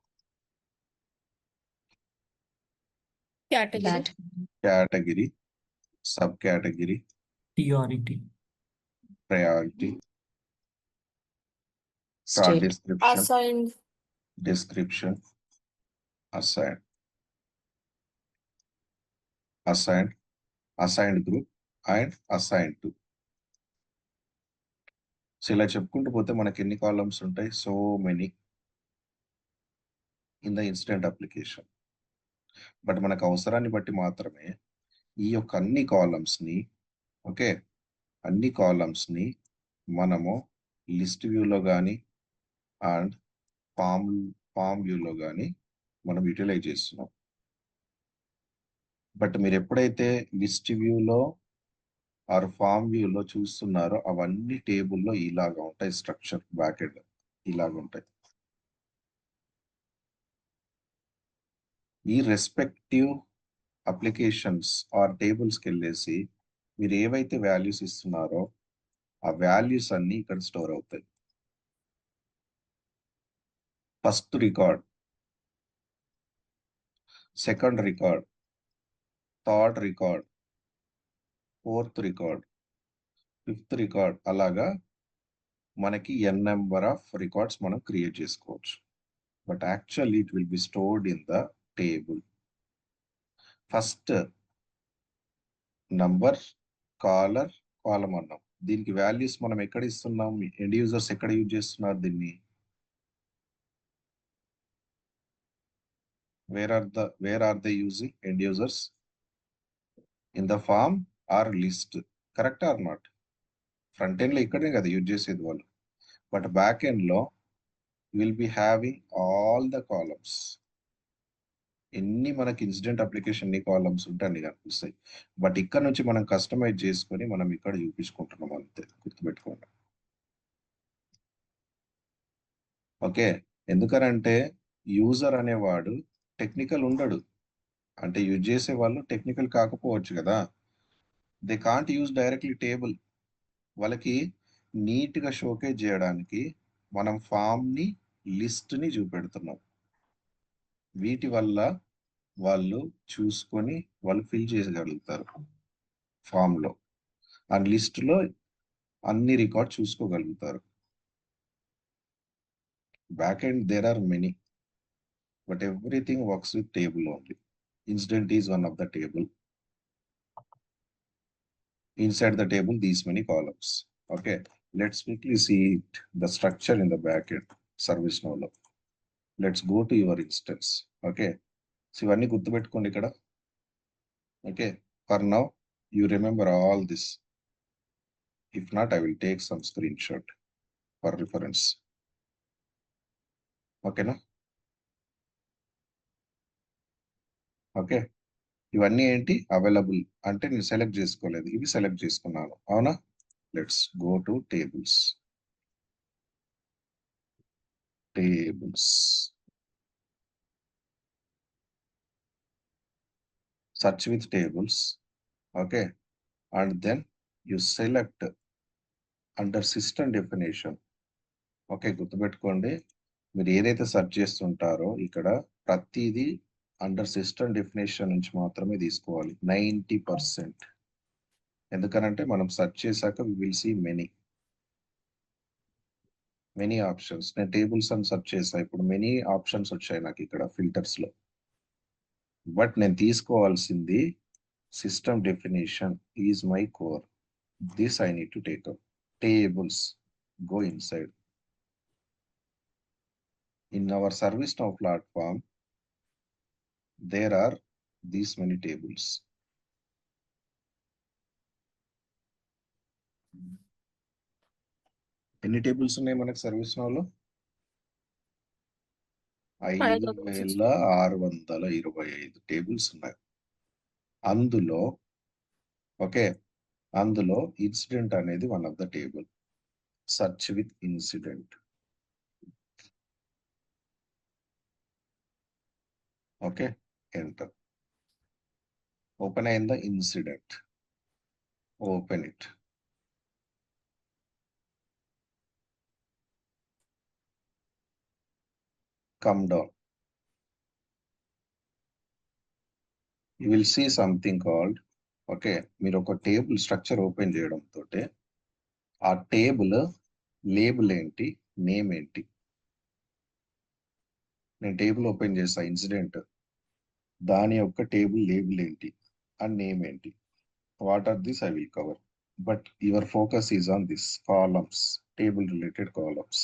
Category. Category, sub category, priority, priority, State. description, Assigned. description, assigned, assigned, assigned group and assigned to. So ఇలా చెప్పుకుంటూ పోతే మనకి ఎన్ని columns ఉంటాయి? So many in the incident application. But మనకు అవసరాన్ని బట్టి మాత్రమే ఈ యొక్క అన్ని కాలమ్స్ని, ఓకే, అన్ని కాలమ్స్ని మనము లిస్ట్ వ్యూలో కానీ అండ్ ఫామ్ వ్యూలో కానీ మనం యూటిలైజ్ చేస్తున్నాం. బట్ మీరు ఎప్పుడైతే లిస్ట్ వ్యూలో ఆర్ ఫామ్ వ్యూలో చూస్తున్నారో అవన్నీ టేబుల్లో ఇలాగా ఉంటాయి, స్ట్రక్చర్ బ్యాక్ ఎండ్ ఇలాగ ఉంటాయి. ఈ రెస్పెక్టివ్ అప్లికేషన్స్ ఆర్ టేబుల్స్కి వెళ్ళేసి మీరు ఏవైతే వాల్యూస్ ఇస్తున్నారో ఆ వాల్యూస్ అన్ని ఇక్కడ స్టోర్ అవుతాయి. First record, second record, third record, fourth record, fifth record, అలాగా మనకి ఎన్ నెంబర్ ఆఫ్ రికార్డ్స్ మనం క్రియేట్ చేసుకోవచ్చు. But actually it will be stored in the table. First number, caller, column అన్నాం. దీనికి వాల్యూస్ మనం ఎక్కడ ఇస్తున్నాం? ఎండ్ యూజర్స్ ఎక్కడ యూజ్ చేస్తున్నారు దీన్ని? Where are they using end users? In the form or list, correct or not? Front end లో ఇక్కడే కదా యూజ్ చేసేది వాళ్ళు, బట్ బ్యాక్ ఎండ్ లో will be having all the columns. ఎన్ని మనకి ఇన్సిడెంట్ అప్లికేషన్ ఎన్ని కాలమ్స్ ఉంటే అన్ని కనిపిస్తాయి. బట్ ఇక్కడ నుంచి మనం కస్టమైజ్ చేసుకొని మనం ఇక్కడ చూపించుకుంటున్నాం, అంతే, గుర్తుపెట్టుకోండి. ఓకే, ఎందుకనంటే యూజర్ అనేవాడు టెక్నికల్ ఉండడు, అంటే యూజ్ చేసే వాళ్ళు టెక్నికల్ కాకపోవచ్చు కదా. They can't use directly table. వాళ్ళకి నీట్గా షోకేజ్ చేయడానికి మనం ఫామ్ని, లిస్ట్ని చూపెడుతున్నాం. వీటి వల్ల వాళ్ళు చూసుకొని వాళ్ళు ఫిల్ చేయగలుగుతారు ఫామ్లో, అండ్ లిస్ట్లో అన్ని రికార్డ్ చూసుకోగలుగుతారు. Back end there are many, but everything works with table only. Incident is one of the table. Inside the table, these many columns. Okay, let's quickly see it, the structure in the backend ServiceNow. Let's go to your instance. Okay, so ఇవన్నీ గుర్తుపెట్టుకోండి ఇక్కడ. Okay, for now you remember all this. If not, I will take some screenshot for reference. Okay, na? Okay, ఇవన్నీ ఏంటి? Available అంటే నేను select చేసుకోలేదు, ఇవి select చేసుకున్నాను, అవునా? Let's go to tables. Search with tables. Okay, and then you select under system definition. Okay, గుర్తుపెట్టుకోండి, మీరు ఏదైతే సెర్చ్ చేస్తుంటారో ఇక్కడ ప్రతిదీ అండర్ సిస్టమ్ డెఫినేషన్ నుంచి మాత్రమే తీసుకోవాలి 90%. ఎందుకనంటే మనం సెర్చ్ చేశాక we will see many. Many options. నేను టేబుల్స్ అని సెర్చ్ చేసా, ఇప్పుడు మెనీ ఆప్షన్స్ వచ్చాయి నాకు ఇక్కడ ఫిల్టర్స్ లో. బట్ నేను తీసుకోవాల్సింది system definition is my core. This I need to take up. Tables, go inside. In our ServiceNow platform, there are these many tables. ఎన్ని టేబుల్స్ ఉన్నాయి మనకు ServiceNowలో? 5625 టేబుల్స్ ఉన్నాయి. అందులో అందులో ఇన్సిడెంట్ అనేది one of the table. Search with incident. Okay, enter. Open అయిందా incident? Open it. Come down. You will see something called, మీరు ఒక టేబుల్ స్ట్రక్చర్ ఓపెన్ చేయడం తోటే ఆ టేబుల్ లేబుల్ ఏంటి, నేమ్ ఏంటి. నేను టేబుల్ ఓపెన్ చేసా ఇన్సిడెంట్, దాని యొక్క టేబుల్ లేబుల్ ఏంటి అండ్ నేమ్ ఏంటి. What are this I will cover, but your focus is on this columns, table related columns.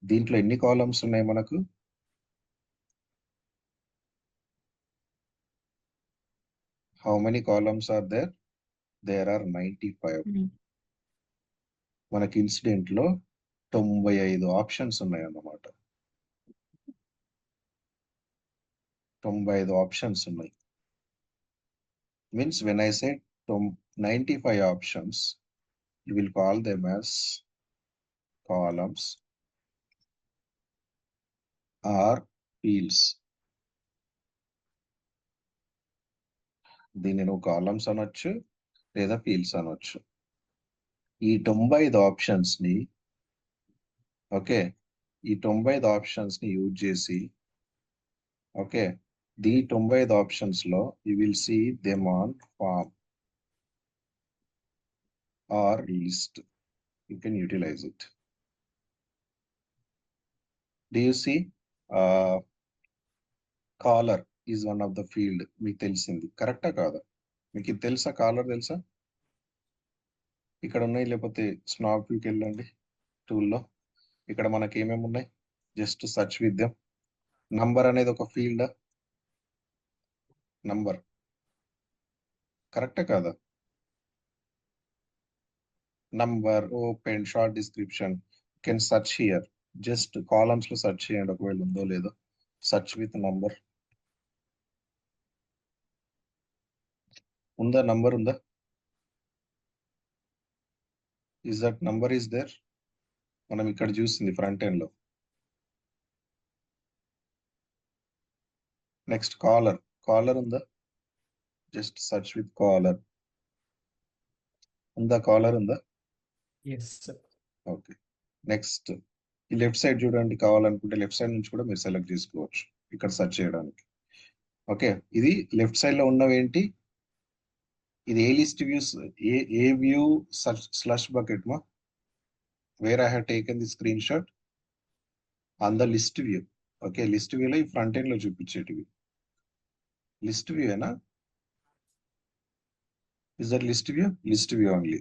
దీంట్లో ఎన్ని కాలమ్స్ ఉన్నాయి మనకు? How many columns are there? There are 95. మనకి ఇన్సిడెంట్ లో 95 ఆప్షన్స్ ఉన్నాయి అన్నమాట. 95 ఆప్షన్స్ ఉన్నాయి. Means when I say 95 options, you will call them as columns or fields. దీన్ని నువ్వు కాలమ్స్ అనొచ్చు లేదా ఫీల్డ్స్ అనొచ్చు. ఈ 95 ఆప్షన్స్ ని ఈ 95 ఆప్షన్స్ ని యూజ్ చేసి the 95 options లో you will see them on form or list. You can utilize it. Do you see caller is one of the field? మీకు తెలిసింది కరెక్టా కాదా? మీకు ఇది తెలుసా? కాలర్ తెలుసా? ఇక్కడ ఉన్నాయి, లేకపోతే స్నాప్కి వెళ్ళండి టూల్లో. ఇక్కడ మనకి ఏమేమి ఉన్నాయి? Just search with them. Number అనేది ఒక ఫీల్డ్. నంబర్ కరెక్టా కాదా? Number, open, short description, can search here. Just columns లో సర్చ్ చేయండి ఒకవేళ ఉందో లేదో. సర్చ్ విత్ నంబర్ ఉందా? నంబర్ ఉందా? Is that number is there? మనం ఇక్కడ చూసింది ఫ్రంట్ ఎండ్ లో. Next caller. కాలర్ ఉందా? Just search with caller. ఉందా? కాలర్ ఉందా? ఓకే. నెక్స్ట్ ఈ లెఫ్ట్ సైడ్ చూడండి. కావాలనుకుంటే లెఫ్ట్ సైడ్ నుంచి కూడా మీరు సెలెక్ట్ చేసుకోవచ్చు ఇక్కడ సెర్చ్ చేయడానికి. ఇది లెఫ్ట్ సైడ్ లో ఉన్నవి ఏంటి? ఇది ఏ లిస్ట్ వ్యూస్, ఏ వ్యూ స్లష్ బకెట్ మా, where I have taken the screen shot on the list view. List వ్యూలో ఈ ఫ్రంట్ ఎండ్ లో చూపించేటివి లిస్ట్ వ్యూ ఏనా? Is that list view? List view only.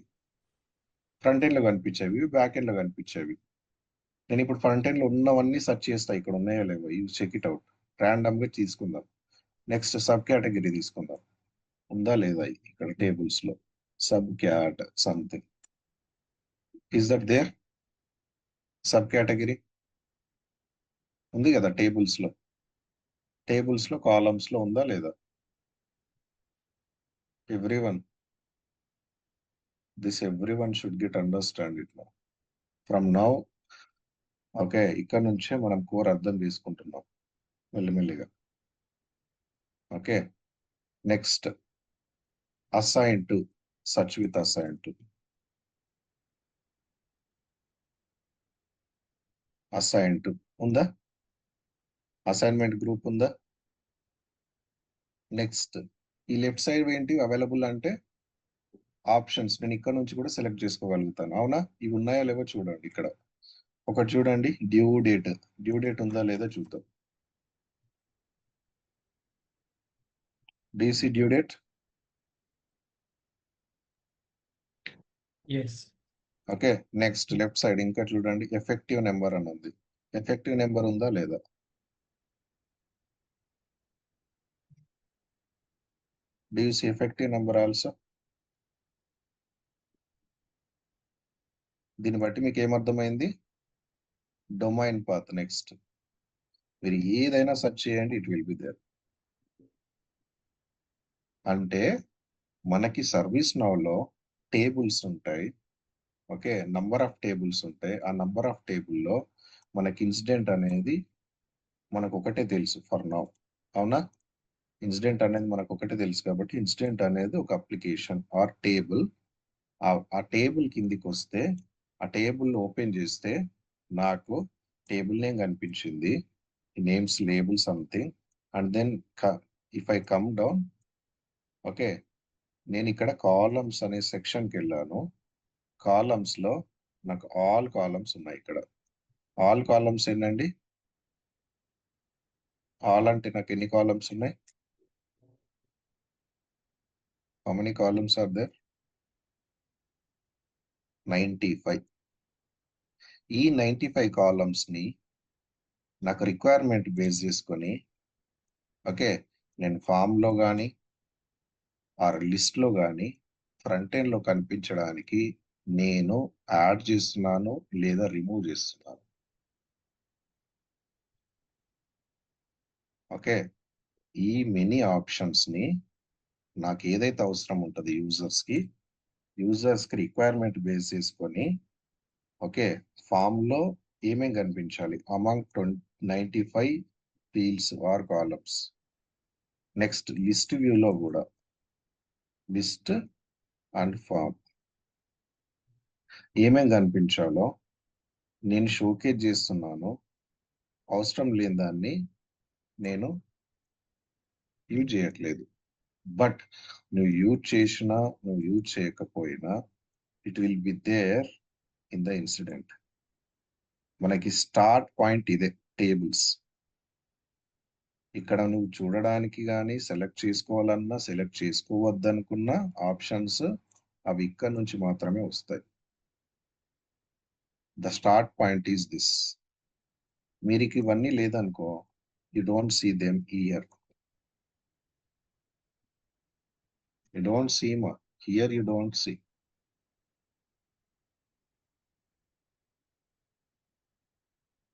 Front end లో కనిపించేవి, బ్యాక్ ఎండ్ లో కనిపించేవి. నేను ఇప్పుడు ఫ్రంట్ ఎండ్ లో ఉన్నవన్నీ సెర్చ్ చేస్తా, ఇక్కడ ఉన్నాయో లేవో. You check it out. Random గా తీసుకుందాం. నెక్స్ట్ సబ్ కేటగిరీ తీసుకుందాం. ఉందా లేదా ఇక్కడ టేబుల్స్ లో? Sub cat something. Is that there? Sub category ఉంది కదా టేబుల్స్ లో. టేబుల్స్ లో కాలమ్స్ లో ఉందా లేదా? Everyone, this everyone should get understand it now. From now ఇక్కడ నుంచే మనం కోర్ అర్థం చేసుకుంటున్నాం మెల్లిమెల్లిగా. Next assign to. Search with assign to. Assign to ఉందా? అసైన్మెంట్ గ్రూప్ ఉందా? నెక్స్ట్ ఈ లెఫ్ట్ సైడ్ ఏంటి అవైలబుల్ అంటే ఆప్షన్స్. నేను ఇక్కడ నుంచి కూడా సెలెక్ట్ చేసుకోగలుగుతాను. అవునా? ఇవి ఉన్నాయో లేవో చూడండి ఇక్కడ. ఒకటి చూడండి, డ్యూ డేట్ ఉందా లేదా చూద్దాం. DC due date. Yes. Okay, next left side ఇంకా చూడండి, ఎఫెక్టివ్ నెంబర్ అని ఉంది. ఎఫెక్టివ్ నెంబర్ ఉందా లేదా? Do you see effective number also? దీన్ని బట్టి మీకు ఏమర్థమైంది? Domain path. నెక్స్ట్ మీరు ఏదైనా సెర్చ్ చేయండి, ఇట్ విల్ బి దేర్. అంటే మనకి సర్వీస్ నౌలో టేబుల్స్ ఉంటాయి. ఓకే, నంబర్ ఆఫ్ టేబుల్స్ ఉంటాయి. ఆ నంబర్ ఆఫ్ టేబుల్లో మనకి ఇన్సిడెంట్ అనేది మనకు ఒకటే తెలుసు ఫర్ నౌ. అవునా? ఇన్సిడెంట్ అనేది మనకు ఒకటే తెలుసు కాబట్టి ఇన్సిడెంట్ అనేది ఒక అప్లికేషన్ ఆర్ టేబుల్. ఆ టేబుల్ కిందికి వస్తే ఆ టేబుల్ ఓపెన్ చేస్తే నాకు టేబుల్ నేమ్ కనిపించింది, names label something. And then if I come down, okay, నేను ఇక్కడ కాలమ్స్ అనే సెక్షన్కి వెళ్ళాను. కాలమ్స్ లో నాకు ఆల్ కాలమ్స్ ఉన్నాయి. ఇక్కడ ఆల్ కాలమ్స్ ఏంటండి? ఆల్ అంటే నాకు ఎన్ని కాలమ్స్ ఉన్నాయి? How many columns are there? 95. ఈ 95 కాలమ్స్ ని నాకు రిక్వైర్మెంట్ బేస్ చేసుకొని, ఓకే, నేను ఫామ్ లో కానీ ఆర్ లిస్ట్ లో కానీ ఫ్రంట్ ఎండ్ లో కనిపించడానికి నేను యాడ్ చేస్తున్నాను లేదా రిమూవ్ చేస్తున్నాను. ఓకే, ఈ మెనీ ఆప్షన్స్ ని నాకు ఏదైతే అవసరం ఉంటుంది యూజర్స్ కి రిక్వైర్మెంట్ బేస్ చేసుకొని, ఓకే, ఫామ్ లో ఏమేం కనిపించాలి among 95 fields or columns. Next list వ్యూలో కూడా లిస్ట్ అండ్ ఫామ్ ఏమేం కనిపించాలో నేను షోకేజ్ చేస్తున్నాను. అవసరం లేని దాన్ని నేను యూజ్ చేయట్లేదు. బట్ నువ్వు యూజ్ చేసినా నువ్వు యూజ్ చేయకపోయినా it will be there in the incident. మనకి స్టార్ట్ పాయింట్ ఇదే, టేబుల్స్. ఇక్కడ నువ్వు చూడడానికి కానీ సెలెక్ట్ చేసుకోవాలన్నా సెలెక్ట్ చేసుకోవద్దనుకున్న ఆప్షన్స్ అవి ఇక్కడ నుంచి మాత్రమే వస్తాయి. The start point is this. మీరు ఇవన్నీ లేదనుకో, you don't see them here. You don't see here, you don't see.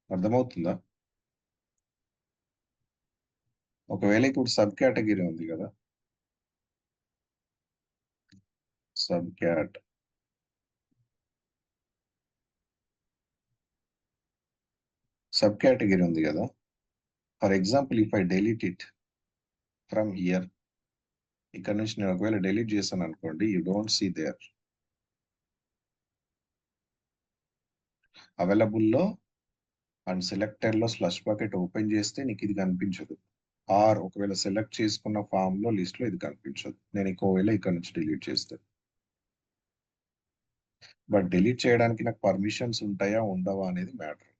అర్థమవుతుందా? ఒకవేళ ఇప్పుడు సబ్ కేటగిరీ ఉంది కదా, సబ్ కేటగిరీ ఉంది కదా. For example if I delete it from here, ఇక్కడ నుంచి నేను ఒకవేళ డెలీట్ చేశాను అనుకోండి, యూ డోంట్ సీ దేర్. అవైలబుల్లో అండ్ సెలెక్టెడ్ లో స్లష్ బకెట్ ఓపెన్ చేస్తే నీకు ఇది కనిపించదు. ఆర్ ఒకవేళ సెలెక్ట్ చేసుకున్న ఫామ్ లో లిస్ట్ లో ఇది కనిపించదు. నేను ఒకవేళ ఇక్కడ నుంచి డిలీట్ చేస్తే, బట్ డిలీట్ చేయడానికి నాకు పర్మిషన్స్ ఉంటాయా ఉండవా అనేది మ్యాటర్.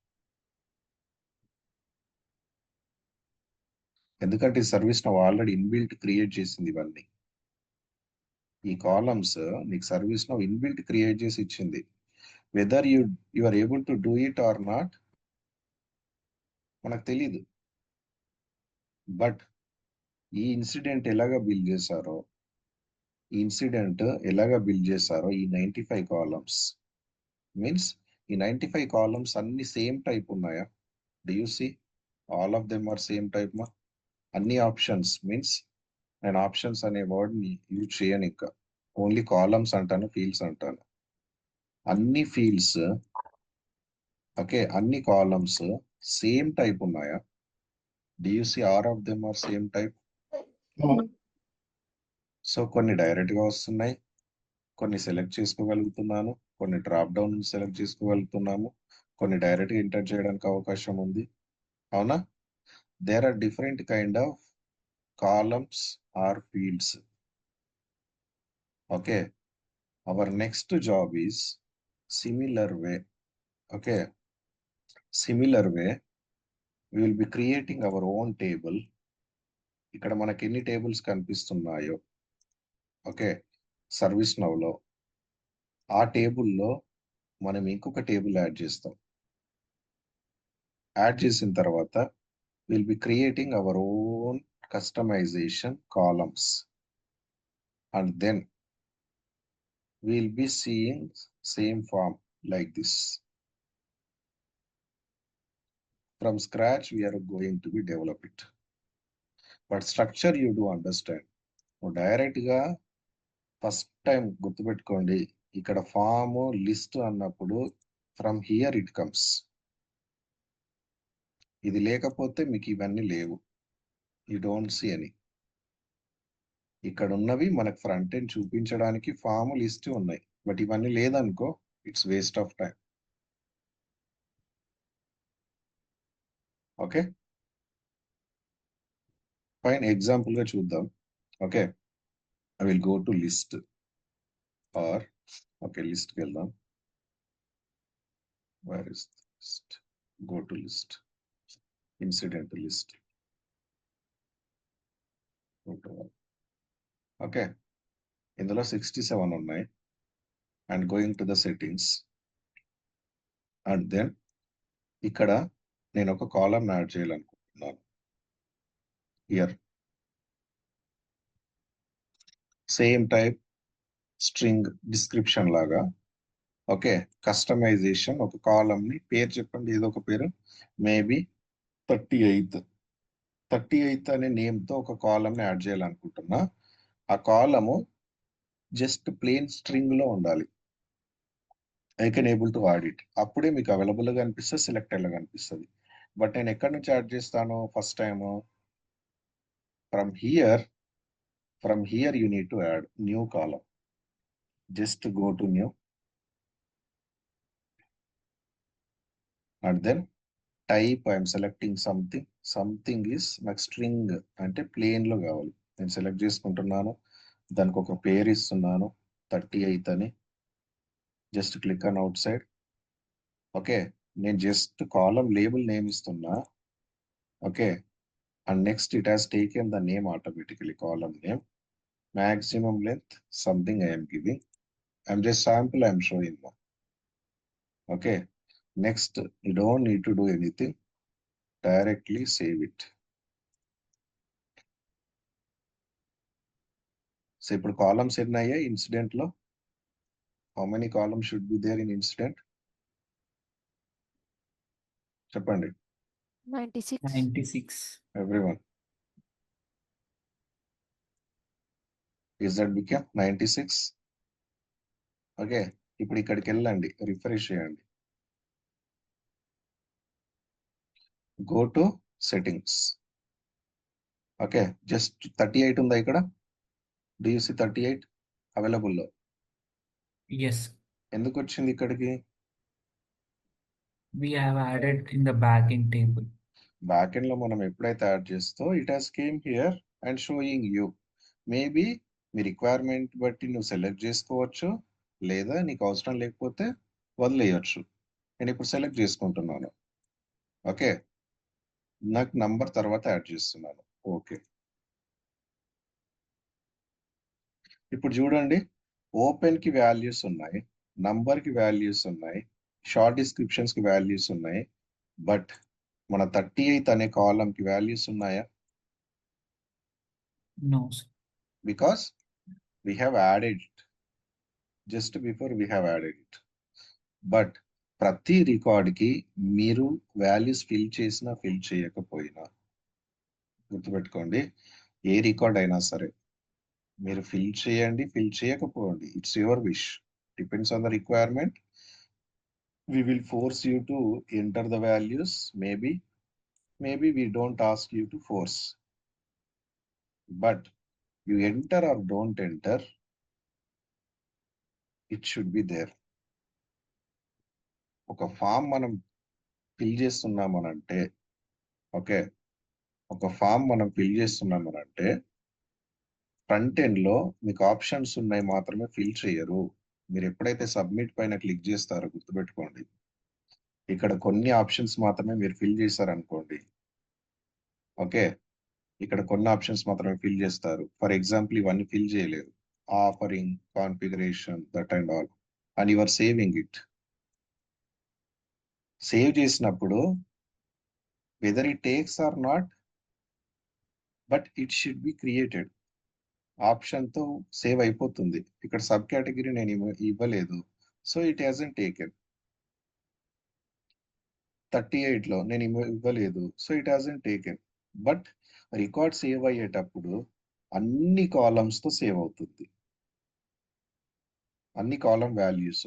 ఎందుకంటే ఈ సర్వీస్ నువ్వు ఆల్రెడీ ఇన్బిల్ట్ క్రియేట్ చేసింది. ఇవన్నీ ఈ కాలమ్స్ నీకు సర్వీస్ నువ్వు ఇన్బిల్ట్ క్రియేట్ చేసి ఇచ్చింది. Whether you are able to do it or not మనకు తెలీదు. బట్ ఈ ఇన్సిడెంట్ ఎలాగా బిల్డ్ చేశారో ఈ 95 కాలమ్స్ మీన్స్ ఈ 95 కాలమ్స్ అన్ని సేమ్ టైప్ ఉన్నాయా? Do you see all of them are same type మా? అన్ని ఆప్షన్స్ మీన్స్ నేను ఆప్షన్స్ అనే వర్డ్ ని యూజ్ చేయను, ఇంకా ఓన్లీ కాలమ్స్ అంటాను, ఫీల్డ్స్ అంటాను. అన్ని ఫీల్డ్స్, ఓకే, అన్ని కాలమ్స్ సేమ్ టైప్ ఉన్నాయా? Do you see all of them are same type? No. So కొన్ని డైరెక్ట్ గా వస్తున్నాయి, కొన్ని సెలెక్ట్ చేసుకోగలుగుతున్నాను, కొన్ని డ్రాప్ డౌన్ నుంచి సెలెక్ట్ చేసుకోగలుగుతున్నాము, కొన్ని డైరెక్ట్ గా ఎంటర్ చేయడానికి అవకాశం ఉంది. అవునా? There are different kind of columns or fields. Okay, our next job is similar way. Okay, similar way we will be creating our own table. ఇక్కడ మనకి ఎన్ని టేబుల్స్ కనిపిస్తున్నాయో ఓకే సర్వీస్ నౌలో ఆ టేబుల్లో మనం ఇంకొక టేబుల్ యాడ్ చేస్తాం. యాడ్ చేసిన తర్వాత will be creating our own customization columns and then will be seeing same form like this. From scratch we are going to be develop it. But structure you do understand. Direct గా first time గుర్తుపెట్టుకోండి, ఇక్కడ form list అన్నప్పుడు from here it comes. ఇది లేకపోతే మీకు ఇవన్నీ లేవు. You don't see any. ఇక్కడ ఉన్నవి మనకు ఫ్రంట్ ఎండ్ చూపించడానికి ఫామ్ లిస్ట్ ఉన్నాయి, బట్ ఇవన్నీ లేదనుకో it's waste of time. Okay fine, example గా చూద్దాం. Okay I will go to list or okay లిస్ట్కి వెళ్దాం. Where is list? Go to list, incident list. Okay ఇందులో 67 ఉన్నాయి. And going to the settings and then ఇక్కడ నేను ఒక column add చేయాలనుకుంటున్నాను. Here same type string description లాగా okay customization ఒక కాలమ్ ని పేరు చెప్పండి, ఏదో ఒక పేరు, మేబీ 38 అనే నేమ్ తో ఒక కాలమ్ ని యాడ్ చేయాలనుకుంటున్నా. ఆ కాలము జస్ట్ ప్లేన్ స్ట్రింగ్ లో ఉండాలి. I can able to add it. అప్పుడే మీకు అవైలబుల్ గా కనిపిస్తుంది, సెలెక్టెడ్ గా కనిపిస్తుంది. బట్ నేను ఎక్కడి నుంచి యాడ్ చేస్తాను? First time from here you need to add new column. Just go to new and then type I'm selecting something is నాకు స్ట్రింగ్ అంటే ప్లేన్ లో కావాలి. నేను సెలెక్ట్ చేసుకుంటున్నాను, దానికి ఒక పేరు ఇస్తున్నాను 38 అని. Just click on out side. Okay నేను జస్ట్ కాలమ్ లేబుల్ నేమ్ ఇస్తున్నా. Okay and next it has taken the name automatically, column name. maximum length something I am giving. I'm just sample I'm showing now. Okay next you don't need to do anything, directly save it. So ఇప్పుడు columns ఎన్ని అయ్యాయి incident లో? How many columns should be there in incident? చెప్పండి 96. everyone. Is that become 96? Okay ఇప్పుడు ఇక్కడికి వెళ్ళండి, refresh చేయండి, go to settings. Okay just 38 ఉందా ఇక్కడ? డూ యూ సీ 38 అవైలబుల్లో? Yes, ఎందుకు వచ్చింది ఇక్కడికి? we have added in the backend table. Back end లో మనం ఎప్పుడైతే యాడ్ చేస్తో it has came here and showing you. Maybe మీ రిక్వైర్మెంట్ బట్టి నువ్వు సెలెక్ట్ చేసుకోవచ్చు, లేదా నీకు అవసరం లేకపోతే వదిలేయచ్చు. నేను ఇప్పుడు సెలెక్ట్ చేసుకుంటున్నాను. ఓకే నాకు నంబర్ తర్వాత యాడ్ చేస్తున్నాను. ఓకే ఇప్పుడు చూడండి, ఓపెన్ కి వాల్యూస్ ఉన్నాయి, నంబర్ కి వాల్యూస్ ఉన్నాయి, షార్ట్ డిస్క్రిప్షన్స్ కి వాల్యూస్ ఉన్నాయి. బట్ మన 38 అనే కాలమ్ కి వాల్యూస్ ఉన్నాయా? No, sir. Because we have added it. Just before we have added it. But ప్రతి రికార్డ్ కి మీరు వాల్యూస్ ఫిల్ చేసినా ఫిల్ చేయకపోయినా గుర్తుపెట్టుకోండి, ఏ రికార్డ్ అయినా సరే మీరు ఫిల్ చేయండి, ఫిల్ చేయకపోండి, it's your wish, depends on the requirement. We will force you to enter the values. Maybe we don't ask you to force. But you enter or don't enter, it should be there. ఒక form మనం fill చేస్తున్నామనంటే okay ఒక form మనం fill చేస్తున్నామనంటే front end లో మీకు options ఉన్నాయి మాత్రమే fill చేయరు. మీరు ఎప్పుడైతే సబ్మిట్ పైన క్లిక్ చేస్తారో గుర్తుపెట్టుకోండి, ఇక్కడ కొన్ని ఆప్షన్స్ మాత్రమే మీరు ఫిల్ చేశారనుకోండి. ఓకే, ఇక్కడ కొన్ని ఆప్షన్స్ మాత్రమే ఫిల్ చేస్తారు. ఫర్ ఎగ్జాంపుల్ ఇవన్నీ ఫిల్ చేయలేరు. Offering, configuration, that and all, and your saving it. Save చేసినప్పుడు whether it takes or not, but it should be created option తో సేవ్ అయిపోతుంది. ఇక్కడ సబ్ కేటగిరీ నేను ఇవ్వలేదు, సో ఇట్ హ్యాజంట్ టేకెన్. 38 లో నేను ఇవ్వలేదు, so it hasn't taken. But record save అయ్యేటప్పుడు అన్ని కాలమ్స్ తో సేవ్ అవుతుంది, అన్ని కాలం వాల్యూస్.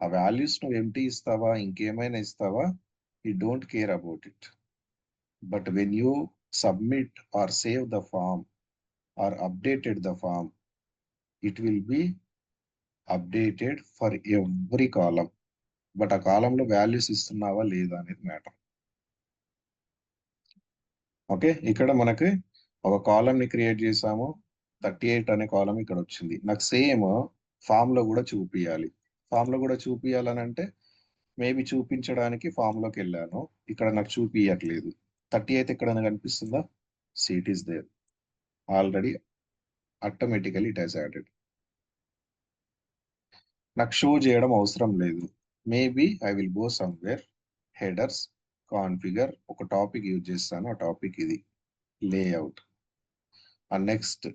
ఆ వాల్యూస్ నువ్వు ఎంటీ ఇస్తావా, ఇంకేమైనా ఇస్తావా, you don't care about it. But when you submit or save the form or updated the form, it will be updated for every column. బట్ ఆ కాలంలో వాల్యూస్ ఇస్తున్నావా లేదా అనేది మ్యాటర్. ఓకే, ఇక్కడ మనకి ఒక కాలం ని క్రియేట్ చేసాము, 38 అనే కాలం ఇక్కడ వచ్చింది. నాకు సేమ్ ఫామ్ లో కూడా చూపియాలి. ఫామ్ లో కూడా చూపియాలని అంటే మేబీ చూపించడానికి ఫామ్ లోకి వెళ్ళాను, ఇక్కడ నాకు చూపియట్లేదు. 38 ఎక్కడైనా కనిపిస్తుందా? See it is there already, automatically it has added. నాకు షో చేయడం అవసరం లేదు. Maybe I will go somewhere, headers, configure, ఒక టాపిక్ యూజ్ చేస్తాను, ఆ టాపిక్ ఇది లేఅవుట్. అండ్ నెక్స్ట్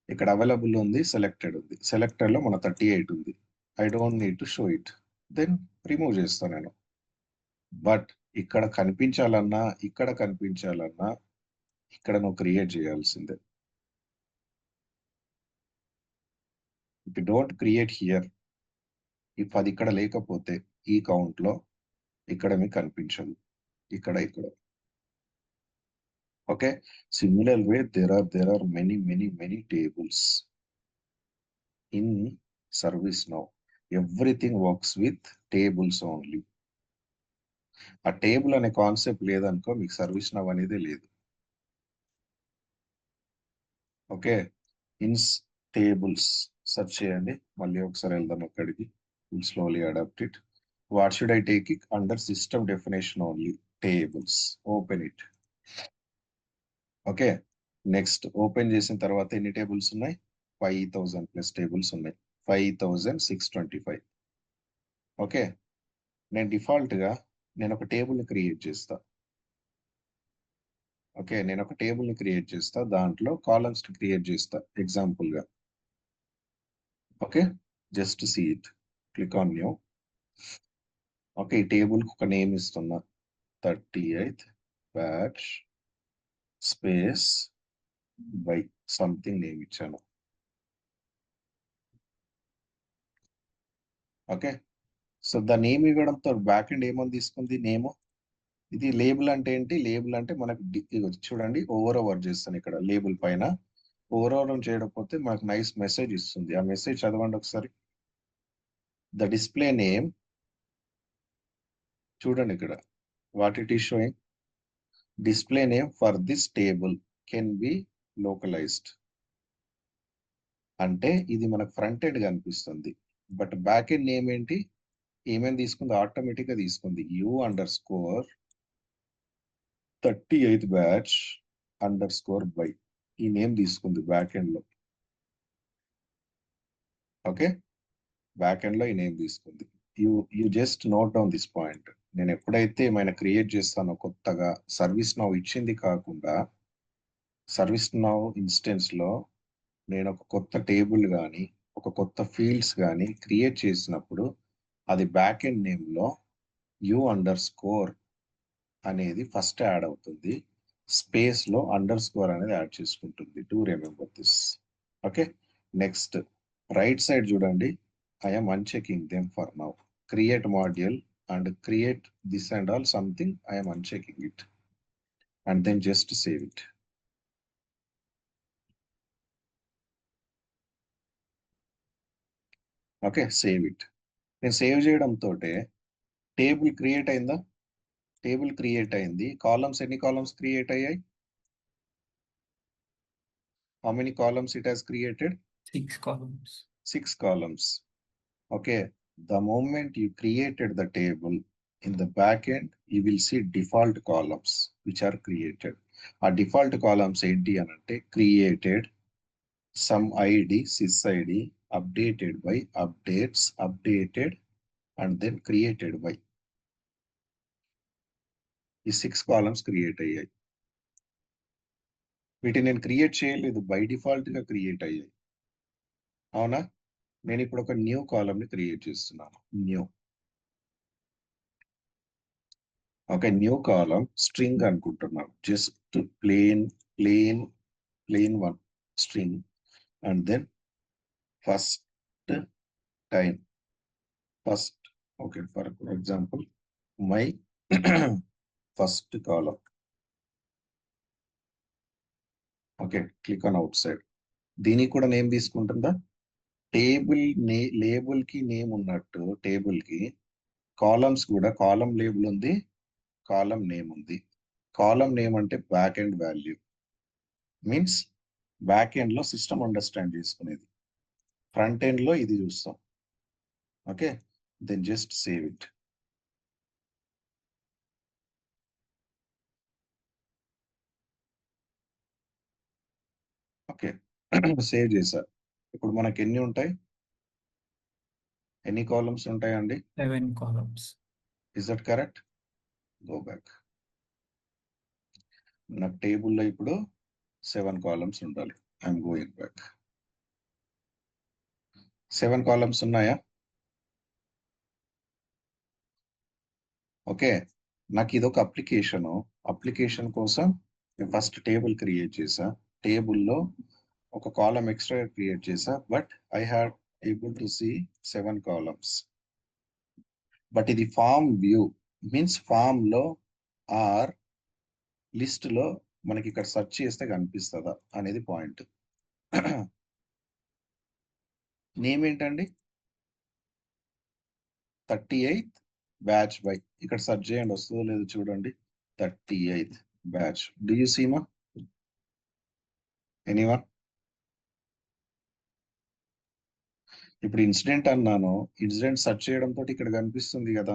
ఇక్కడ అవైలబుల్ ఉంది, సెలెక్టెడ్ ఉంది. సెలెక్టెడ్ లో మన 38 ఉంది. I don't need to show it, then remove చేస్తాను నేను. బట్ ఇక్కడ కనిపించాలన్నా, ఇక్కడ కనిపించాలన్నా, ఇక్కడ నువ్వు క్రియేట్ చేయాల్సిందే. If you don't create here, if అది ఇక్కడ లేకపోతే ఈ కౌంట్ లో ఇక్కడ మీకు కనిపించదు, ఇక్కడ ఇక్కడ. Okay, similar way there are many tables in ServiceNow. Everything works with tables only. ఆ టేబుల్ అనే కాన్సెప్ట్ లేదనుకో మీకు ServiceNow అనేది లేదు. ఓకే, ఇన్స్ టేబుల్స్ సెర్చ్ చేయండి, మళ్ళీ ఒకసారి వెళ్దాం అక్కడికి. Slowly adapt it. What should I take it under system definition only, tables. Open it. Okay, next open చేసిన తర్వాత ఎన్ని టేబుల్స్ ఉన్నాయి? 5000 ప్లస్ టేబుల్స్ ఉన్నాయి, 5625. ఓకే, నేను డిఫాల్ట్ గా నేను ఒక టేబుల్ ని క్రియేట్ చేస్తా. ఓకే, నేను ఒక టేబుల్ ని క్రియేట్ చేస్తా, దాంట్లో కాలమ్స్ ని క్రియేట్ చేస్తా ఎగ్జాంపుల్ గా. Okay, just see it, click on new. Okay, ఈ టేబుల్ కి ఒక నేమ్ ఇస్తున్నా, 38th batch space by something name ఇచ్చాను. ఓకే, సో దాన్ని నేమ్ ఇవ్వడంతో బ్యాక్ ఎండ్ ఏమని తీసుకుంది నేమ్. ఇది లేబుల్ అంటే ఏంటి? లేబుల్ అంటే మనకు చూడండి, ఓవర్ చేస్తాను ఇక్కడ లేబుల్ పైన. ఓవర్ చేయకపోతే మనకు నైస్ మెసేజ్ ఇస్తుంది. ఆ మెసేజ్ చదవండి ఒకసారి. ద డిస్ప్లే నేమ్, చూడండి ఇక్కడ what it is showing. Display name for this table can be localized. అంటే ఇది మనకు ఫ్రంట్ ఎండ్ కనిపిస్తుంది, బట్ బ్యాక్ ఎండ్ నేమ్ ఏంటి? ఏమేమి తీసుకుంది? ఆటోమేటిక్ గా తీసుకుంది, U_38 బ్యాచ్ _by ఈ నేమ్ తీసుకుంది బ్యాక్ ఎండ్ లో. ఓకే, బ్యాక్ ఎండ్ లో ఈ నేమ్ తీసుకుంది. You just note down this point. నేను ఎప్పుడైతే ఏమైనా క్రియేట్ చేస్తానో కొత్తగా, ServiceNow ఇచ్చింది కాకుండా, ServiceNow ఇన్స్టెన్స్ లో నేను ఒక కొత్త టేబుల్ కానీ, ఒక కొత్త ఫీల్డ్స్ కానీ క్రియేట్ చేసినప్పుడు అది బ్యాక్ ఎండ్ నేమ్ లో U_ అనేది ఫస్ట్ యాడ్ అవుతుంది, స్పేస్ లో అండర్స్కోర్ అనేది యాడ్ చేసుకుంటుంది. To remember this. Okay, next right side చూడండి, I'm unchecking them for now. Create module and create this and all something, I'm unchecking it and then just save it. Okay, save it. నేను save చేయడంతో table create అయిందా? Table create అయింది. Columns, ఎన్ని columns create అయ్యాయి? How many columns it has created? 6 columns. 6 columns. Okay, the moment you created the table, In the back end, you will see default columns which are created. ఆ default columns ఏంటి అని అంటే created, some ID, sys ID, updated by, updates, updated, and then created by. ఈ 6 columns create అయ్యాయి. వీటిని నేను create చేయలేదు, by default గా క్రియేట్ అయ్యాయి. అవునా? నేను ఇప్పుడు ఒక న్యూ కాలమ్ ని క్రియేట్ చేస్తున్నాను. న్యూ, ఒక న్యూ కాలమ్ స్ట్రింగ్ అనుకుంటున్నాను. Just plain one string, and then first time, first, okay, for example my first column. Okay, click on outside. దీనికి కూడా నేమ్ తీసుకుంటుందా? లేబుల్ కి నేమ్ ఉన్నట్టు టేబుల్ కి కాలమ్స్ కూడా కాలం లేబుల్ ఉంది, కాలం నేమ్ ఉంది. కాలం నేమ్ అంటే back end value, means back end లో సిస్టమ్ అండర్స్టాండ్ చేసుకునేది. ఫ్రంట్ ఎండ్ లో ఇది చూస్తాం. Okay, then just save it. Okay, save చేశా. ఇప్పుడు మనకి ఎన్ని ఉంటాయి? ఎన్ని కాలమ్స్ ఉంటాయండి? 7 columns. Is that correct? Go back. నా టేబుల్లో ఇప్పుడు 7 కాలమ్స్ ఉండాలి. I'm going back. 7 కాలమ్స్ ఉన్నాయా? ఓకే, నాకు ఇది ఒక అప్లికేషన్ కోసం ఫస్ట్ టేబుల్ క్రియేట్ చేసా. టేబుల్లో ఒక కాలమ్ ఎక్స్ట్రా క్రియేట్ చేసా, but I had able to see 7 columns. But ఇది ఫామ్ వ్యూ, మీన్స్ ఫామ్ లో ఆర్ లిస్ట్ లో మనకి ఇక్కడ సెర్చ్ చేస్తే కనిపిస్తుందా అనేది పాయింట్. నేమ్ ఏంటండి? 38th batch by. ఇక్కడ సెర్చ్ చేయండి, వస్తుందో లేదో చూడండి. 38th batch. Do you see మా? ఎనీవన్? ఇప్పుడు ఇన్సిడెంట్ అన్నాను, ఇన్సిడెంట్ సెర్చ్ చేయడంతో ఇక్కడ కనిపిస్తుంది కదా.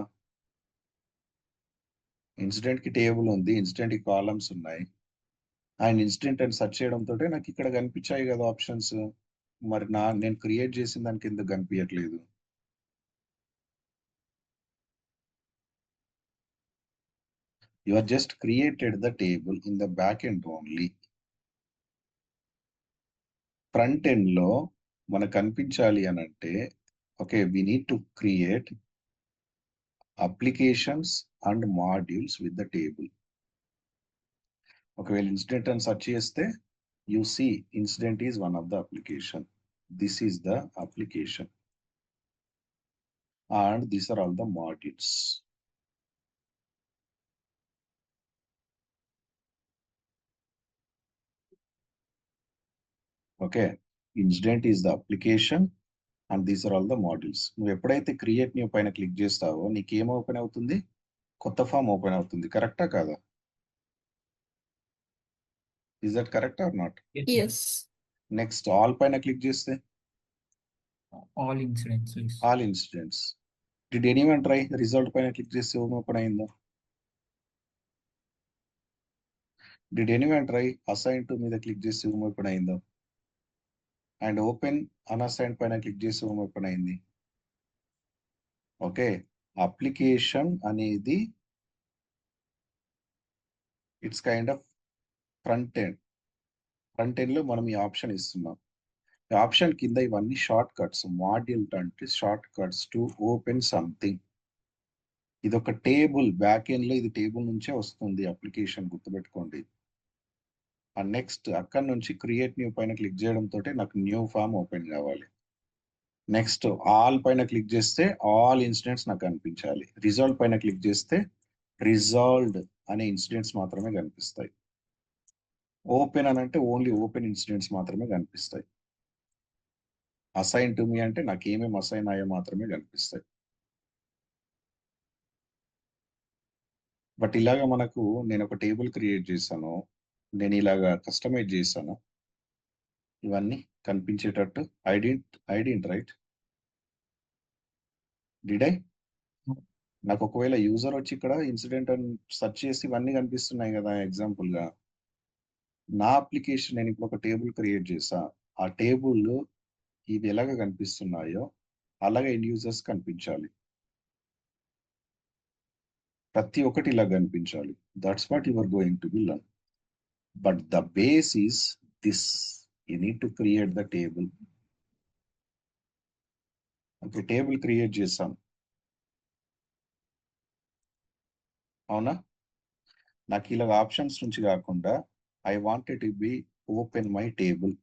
ఇన్సిడెంట్ కి టేబుల్ ఉంది, ఇన్సిడెంట్ కి కాలమ్స్ ఉన్నాయి, అండ్ ఇన్సిడెంట్ అని సెర్చ్ చేయడంతో నాకు ఇక్కడ కనిపించాయి కదా ఆప్షన్స్. మరి నేను క్రియేట్ చేసిన దానికి ఎందుకు కనిపించట్లేదు? You are just created the table in the back end only. Front end లో మనకు కనిపించాలి అని అంటే, okay, we need to create applications and modules with the table. ఒకవేళ ఇన్సిడెంట్ అని సెర్చ్ చేస్తే you see incident is one of the application. This is the application, and these are all the modules. Okay, incident is the application and these are all the modules. నువ్వు ఎప్పుడైతే create new పైన click చేస్తావో నీకు ఏం open అవుతుంది? కొత్త form open అవుతుంది. కరెక్టా కాదా? Is that correct or not? Yes. Next all పైన క్లిక్ చేస్తే All incidents list. All incidents. Did anyone try? Result పైన క్లిక్ చేస్తే ఏం ఓపెన్ అయిందో? Did anyone try? Assign to మీద క్లిక్ చేస్తే ఏం ఓపెన్ అయిందో? అండ్ ఓపెన్ అన్అసైన్ పైన క్లిక్ చేస్తే ఏం ఓపెన్ అయింది? ఓకే, అప్లికేషన్ అనేది it's kind of front end లో మనం ఈ ఆప్షన్ ఇస్తున్నాం. ఈ ఆప్షన్ కింద ఇవన్నీ షార్ట్ కట్స్. మాడ్యూల్ అంటే short cuts to open something. ఇది ఒక టేబుల్, బ్యాక్ ఎండ్ లో ఇది టేబుల్ నుంచే వస్తుంది అప్లికేషన్, గుర్తుపెట్టుకోండి. అండ్ నెక్స్ట్ అక్కడ నుంచి క్రియేట్ న్యూ పైన క్లిక్ చేయడంతో నాకు న్యూ ఫామ్ ఓపెన్ కావాలి. నెక్స్ట్ ఆల్ పైన క్లిక్ చేస్తే ఆల్ ఇన్సిడెంట్స్ నాకు కనిపించాలి. రిజాల్వ్ పైన క్లిక్ చేస్తే రిజాల్వ్డ్ అనే ఇన్సిడెంట్స్ మాత్రమే కనిపిస్తాయి. ఓపెన్ అని అంటే ఓన్లీ ఓపెన్ ఇన్సిడెంట్స్ మాత్రమే కనిపిస్తాయి. అసైన్ టు మీ అంటే నాకు ఏమేమి అసైన్ అయ్యో మాత్రమే కనిపిస్తాయి. బట్ ఇలాగా మనకు నేను ఒక టేబుల్ క్రియేట్ చేశాను, నేను ఇలాగా కస్టమైజ్ చేశాను, ఇవన్నీ కనిపించేటట్టు. I didn't right? Did I? నాకు ఒకవేళ యూజర్ వచ్చి ఇక్కడ ఇన్సిడెంట్ అని సెర్చ్ చేసి ఇవన్నీ కనిపిస్తున్నాయి కదా ఎగ్జాంపుల్ గా. నా అప్లికేషన్ నేను ఇప్పుడు ఒక టేబుల్ క్రియేట్ చేసా. ఆ టేబుల్ ఇది ఎలాగ కనిపిస్తున్నాయో అలాగే ఎండ్ యూజర్స్ కనిపించాలి. ప్రతి ఒక్కటి ఇలా కనిపించాలి. That's what you are going to be learn. But the base is this. You need to create the table. Okay, table create చేసాం అవునా. నాకు ఇలా ఆప్షన్స్ నుంచి కాకుండా I wanted to be open my table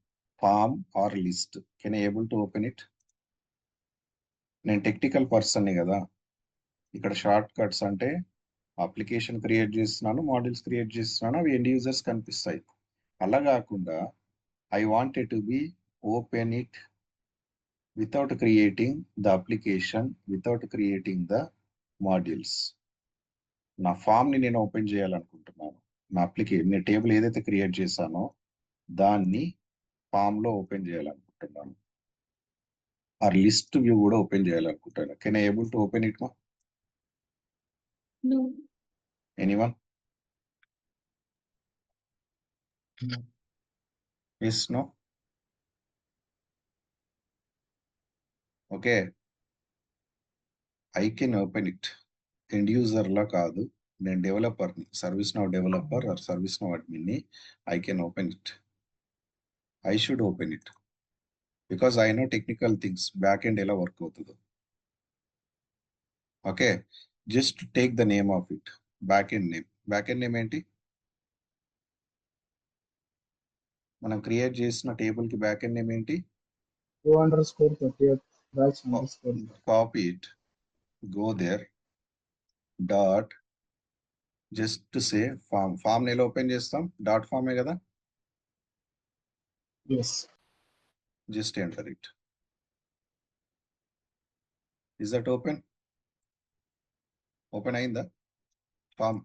form or list. Can I able to open it? నేను technical పర్సన్ని కదా. ఇక్కడ షార్ట్ కట్స్ అంటే అప్లికేషన్ క్రియేట్ చేస్తున్నాను, మోడల్స్ క్రియేట్ చేస్తున్నాను, అవి ఎండ్ యూజర్స్ కనిపిస్తాయి. అలా కాకుండా I wanted to be open it without creating the application, without creating the modules. నా ఫామ్ని నేను ఓపెన్ చేయాలనుకుంటున్నాను. నా నేను టేబుల్ ఏదైతే క్రియేట్ చేశానో దాన్ని ఫామ్లో ఓపెన్ చేయాలనుకుంటున్నాను. ఆ లిస్ట్ వ్యూ కూడా ఓపెన్ చేయాలనుకుంటున్నాను. Can I able to open it మా? No. Anyone? No. Yes, no? Okay, I can open it. End యూజర్లా కాదు, నేను డెవలపర్ని, service now developer or service now అడ్మిన్ని. I can open it. I should open it because I know technical things, back end ఎలా work అవుతుందో. Okay, just take the name of it. Back end name. Back end name ఏంటి? మనం create చేసిన table కి back end name ఏంటి? 2_38 batch underscore. Copy it, go there, dot, just say form. Form ఎలా open చేస్తాం? Dot ఫామే కదా. Yes. Just enter it. Is that open? Open అయిందా ఫామ్?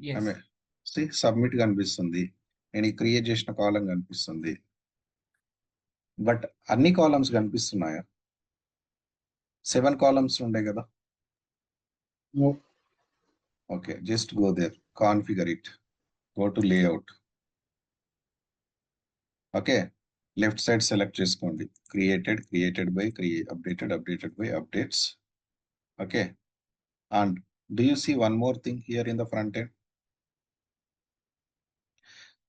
Yes. సబ్మిట్ కనిపిస్తుంది, నేను క్రియేట్ చేసిన కాలం కనిపిస్తుంది. బట్ అన్ని కాలమ్స్ కనిపిస్తున్నాయా? 7 కాలమ్స్ ఉండే కదా. No. Okay, just go there, configure it, go to layout. Okay, left side select చేసుకోండి, created by, updated by, updates. Okay, and do you see one more thing here in the front end?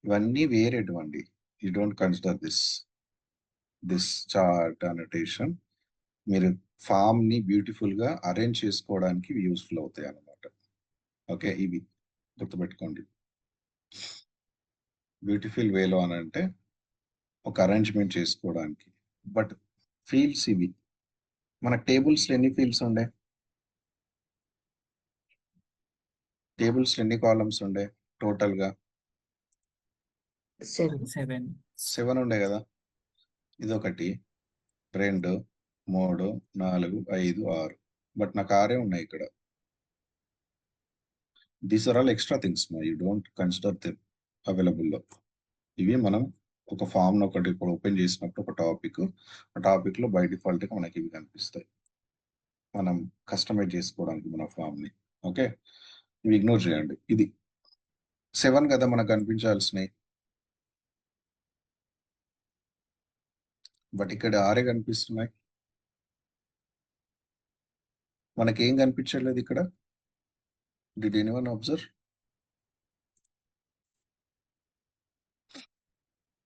ఇవన్నీ వేరేటువంటి, you don't consider this chart annotation. మీరు form ని beautiful గా arrange చేసుకోవడానికి useful అవుతాయి అన్నమాట. Okay, ఇవి గుర్తుపెట్టుకోండి. బ్యూటిఫుల్ వేలో అని అంటే ఒక అరేంజ్మెంట్ చేసుకోవడానికి. బట్ ఫీల్డ్స్ ఇవి. మన టేబుల్స్ ఎన్ని ఫీల్డ్స్ ఉండే? టేబుల్స్ ఎన్ని కాలమ్స్ ఉండే టోటల్ గా? 7. 7. 7 ఉండే కదా. ఇదొకటి, 2, 3, 4, 5, 6. బట్ నాకు 6 ఉన్నాయి ఇక్కడ. These are all extra things, you don't consider them అవైలబుల్లో. ఇవి మనం ఒక ఫామ్ ఒకటి ఇప్పుడు ఓపెన్ చేసినప్పుడు ఒక టాపిక్, ఆ టాపిక్ లో బై డిఫాల్ట్ గా మనకి ఇవి కనిపిస్తాయి, మనం కస్టమైజ్ చేసుకోవడానికి మన ఫామ్ ని. ఓకే, ఇవి ఇగ్నోర్ చేయండి. ఇది 7 కదా మనకు కనిపించాల్సినవి, బట్ ఇక్కడ 6 కనిపిస్తున్నాయి. మనకి ఏం కనిపించట్లేదు ఇక్కడ. Did anyone observe?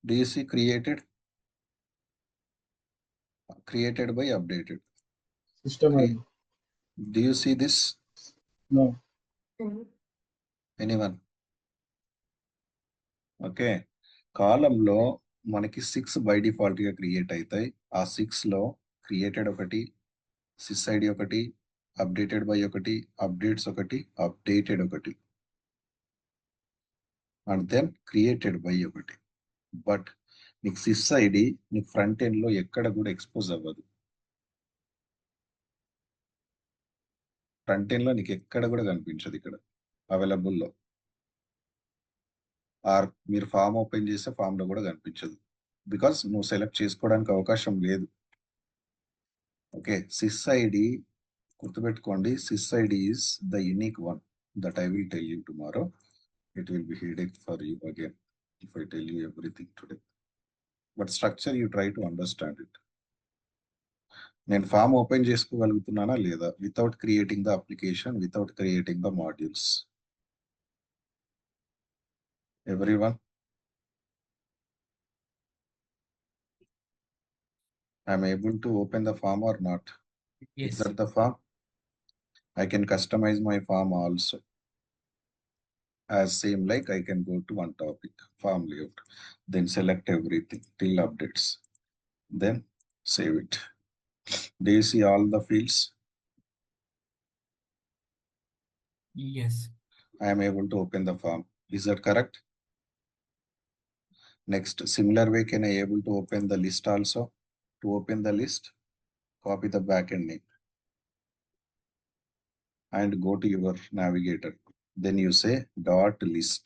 Do you see created by, updated? System Cre- ID. Do you see this? No. Anyone? Okay, కాలంలో మనకి 6 బై డిఫాల్ట్ గా క్రియేట్ అవుతాయి. ఆ 6 లో క్రియేటెడ్ ఒకటి, సిస్ ఐడి ఒకటి, అప్డేటెడ్ బై ఒకటి, అప్డేట్స్ ఒకటి, అప్డేటెడ్ ఒకటి, అండ్ దెన్ క్రియేటెడ్ బై ఒకటి. బట్ నీకు సిస్ ఐడి నీకు ఫ్రంట్ ఎండ్ లో ఎక్కడ కూడా ఎక్స్పోజ్ అవ్వదు. ఫ్రంట్ ఎండ్ లో నీకు ఎక్కడ కూడా కనిపించదు ఇక్కడ అవైలబుల్లో. ఆర్ మీరు ఫామ్ ఓపెన్ చేస్తే ఫామ్ లో కూడా కనిపించదు, బికాస్ నువ్వు సెలెక్ట్ చేసుకోవడానికి అవకాశం లేదు. ఓకే, సిస్ ఐడి గుర్తుపెట్టుకోండి. Sys ID is the unique one that I will tell you tomorrow. It will be headache for you again if I tell you everything today. But structure you try to understand it. నేను form open చేసుకోగలుగుతున్నానా లేదా without creating the application, without creating the modules? Everyone, I'm able to open the form or not? Is Yes. that the form? I can customize my form also. As same like I can go to one topic, form layout, then select everything till updates, then save it. Do you see all the fields? Yes. I am able to open the form. Is that correct? Next, similar way, can I able to open the list also? To open the list, copy the backend name and go to your navigator. Then you say dot list.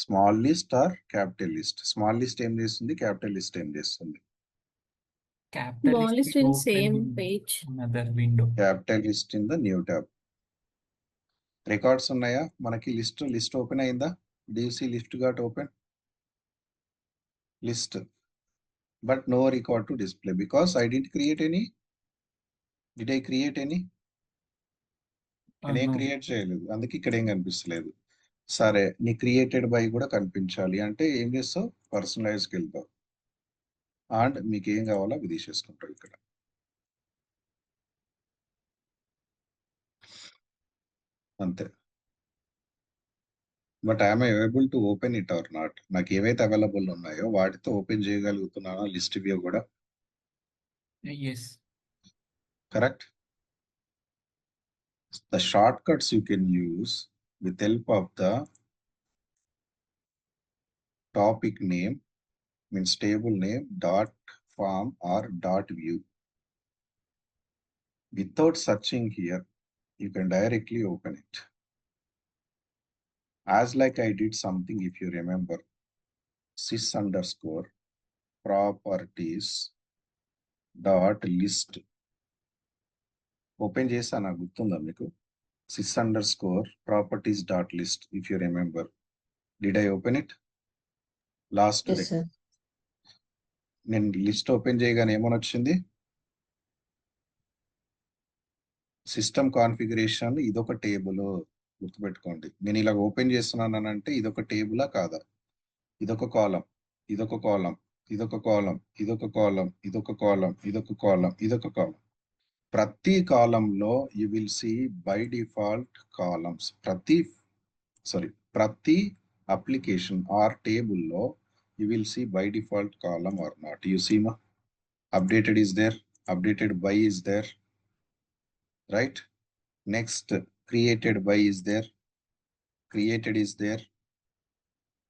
Small list or capital list? Small list ఏం చేస్తుంది, capital list ఏం చేస్తుంది? Capital Small is is in open same in page. another window. Capital list in the new tab. Records ఉన్నాయా మనకి? List open అయిందా? Do you see list got open? List, but no record to display because I didn't create any. Did I create any? నేనేం No. Create చేయలేదు, అందుకే ఇక్కడ ఏం కనిపిస్తలేదు. సరే, నీ క్రియేటెడ్ బై కూడా కనిపించాలి అంటే ఏం చేస్తావు? పర్సనలైజ్కి వెళ్తావు అండ్ మీకు ఏం కావాలో అవి తీసేసుకుంటావు ఇక్కడ. అంతే. But I'm able to open it or not? నాకు ఏవైతే అవైలబుల్ ఉన్నాయో వాటితో ఓపెన్ చేయగలుగుతున్నానా లిస్ట్ వ్యూ కూడా? Yes. Correct. The shortcuts you can use with help of the topic name, means table name, dot form or dot view. Without searching here, you can directly open it. As like I did something, if you remember, sys underscore properties dot list. Open చేసానా, గుర్తుందా మీకు? sys underscore properties dot list, if you remember. Did I open it? Last Yes, day. sir. నేను list open చేయగానే ఏమని వచ్చింది? System configuration, ఇదొక table. గుర్తుపెట్టుకోండి, నేను ఇలా ఓపెన్ చేస్తున్నానంటే ఇదొక టేబులా కాదా? ఇదొక కాలం, ఇదొక కాలం, ఇదొక కాలం, ఇదొక కాలం, ఇదొక కాలం, ఇదొక కాలం, ఇదొక కాలం. ప్రతి కాలంలో you will see by default columns. ప్రతి అప్లికేషన్ ఆర్ టేబుల్లో you will see by default column or not. You see మా updated is there, updated by is there, right? Next, created by is there, created is there,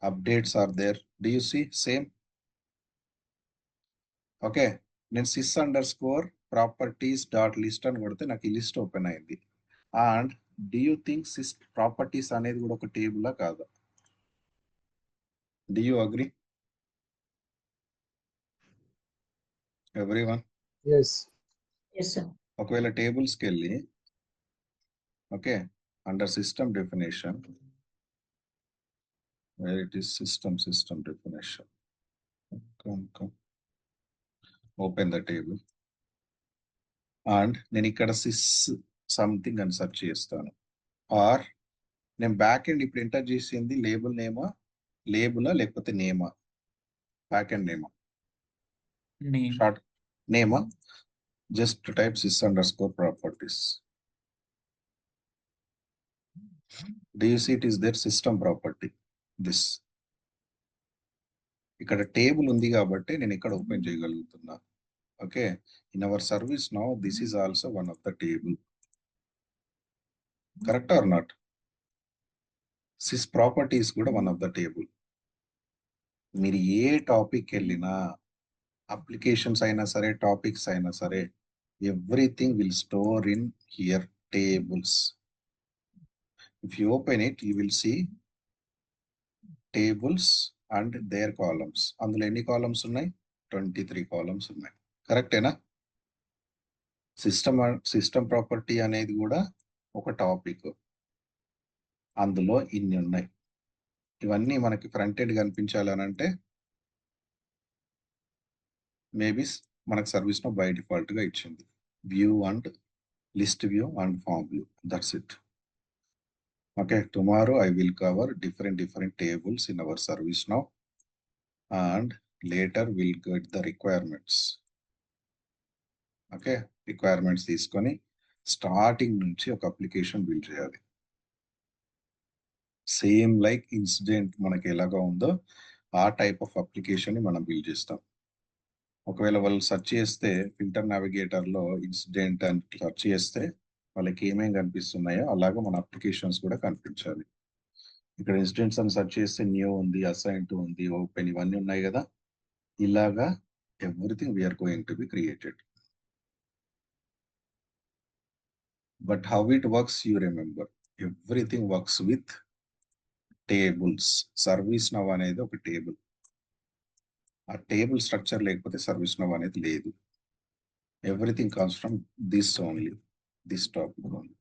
updates are there. Do you see? Same. Okay, నేను sys underscore properties dot list అని కొడితే నాకు ఈ list open అయింది. And do you think sys properties అనేది కూడా ఒక టేబులా కాదా? Do you agree? Everyone? Yes. Yes, sir. ఒకవేళ టేబుల్స్కి వెళ్ళి okay under system definition, where it is system definition, come. Open the table and నేను ఇక్కడ సిస్ సంథింగ్ అని సెర్చ్ చేస్తాను. ఆర్ నేను బ్యాక్ ఎండ్ ఇప్పుడు ఎంటర్ చేసింది లేబుల్ నేమా, లేబులా లేకపోతే నేమా? బ్యాక్ ఎండ్ నేమా, Name. షార్ట్ నేమా? Just type sys underscore properties. Do you see it is their system property? This ఇక్కడ టేబుల్ ఉంది కాబట్టి నేను ఇక్కడ ఓపెన్ చేయగలుగుతున్నా. Okay, in our service now this is also one of the table. Correct or not? Sys properties కూడా వన్ of the టేబుల్. మీరు ఏ టాపిక్ వెళ్ళినా, అప్లికేషన్స్ అయినా సరే, టాపిక్స్ అయినా సరే, everything will store in here tables. If you open it you will see tables and their columns. అందులో ఎన్ని కాలమ్స్ ఉన్నాయి? 23 కాలమ్స్ ఉన్నాయి. కరెక్టేనా? సిస్టమ్ ప్రాపర్టీ అనేది కూడా ఒక టాపిక్. అందులో ఇన్ని ఉన్నాయి. ఇవన్నీ మనకి ఫ్రంట్ ఎండ్ కనిపించాలని అంటే మేబీ మనకు సర్వీస్ నో బై డిఫాల్ట్ గా ఇచ్చింది view and list view and form view. That's it. Okay, tomorrow I will cover different tables in our service now and later we'll get the requirements. Okay, requirements తీసుకొని starting నుంచి ఒక application build చేయాలి. Same like incident మనకి ఎలాగా ఉందో ఆ type of application ని మనం బిల్డ్ చేస్తాం. ఒకవేళ వాళ్ళు సెర్చ్ చేస్తే ఫిల్టర్ నావిగేటర్లో ఇన్సిడెంట్ అని సెర్చ్ చేస్తే వాళ్ళకి ఏమేమి కనిపిస్తున్నాయో అలాగా మన అప్లికేషన్స్ కూడా కనిపించాలి. ఇక్కడ ఇన్సిడెంట్స్ అని సెర్చ్ చేస్తే న్యూ ఉంది, అసైన్ టు ఉంది, ఓపెన్, ఇవన్నీ ఉన్నాయి కదా. ఇలాగా everything we're going to be created. But how it works you remember, everything works with tables. ServiceNow అనేది ఒక టేబుల్. ఆ టేబుల్ స్ట్రక్చర్ లేకపోతే సర్వీస్ నవ్ అనేది లేదు. Everything comes from this only, this topic only.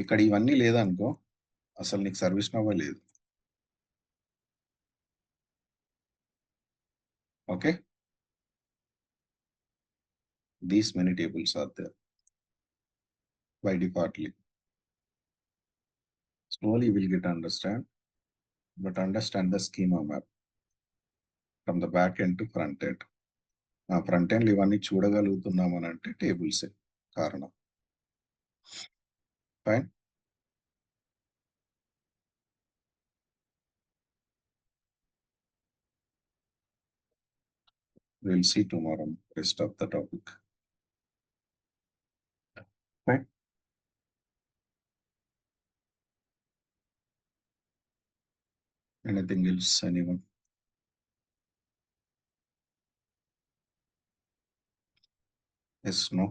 ఇక్కడ ఇవన్నీ లేదనుకో అసలు నీకు సర్వీస్ నవ్ లేదు. Okay, these many tables are there by defaultly. Slowly you will get understand, but understand the schema map from the back end to front end. ఆ front end ఇవన్నీ చూడగలుగుతున్నామని అంటే tables కారణం. Fine. We'll see tomorrow rest of the topic. Fine. Anything else, anyone? Yes, no?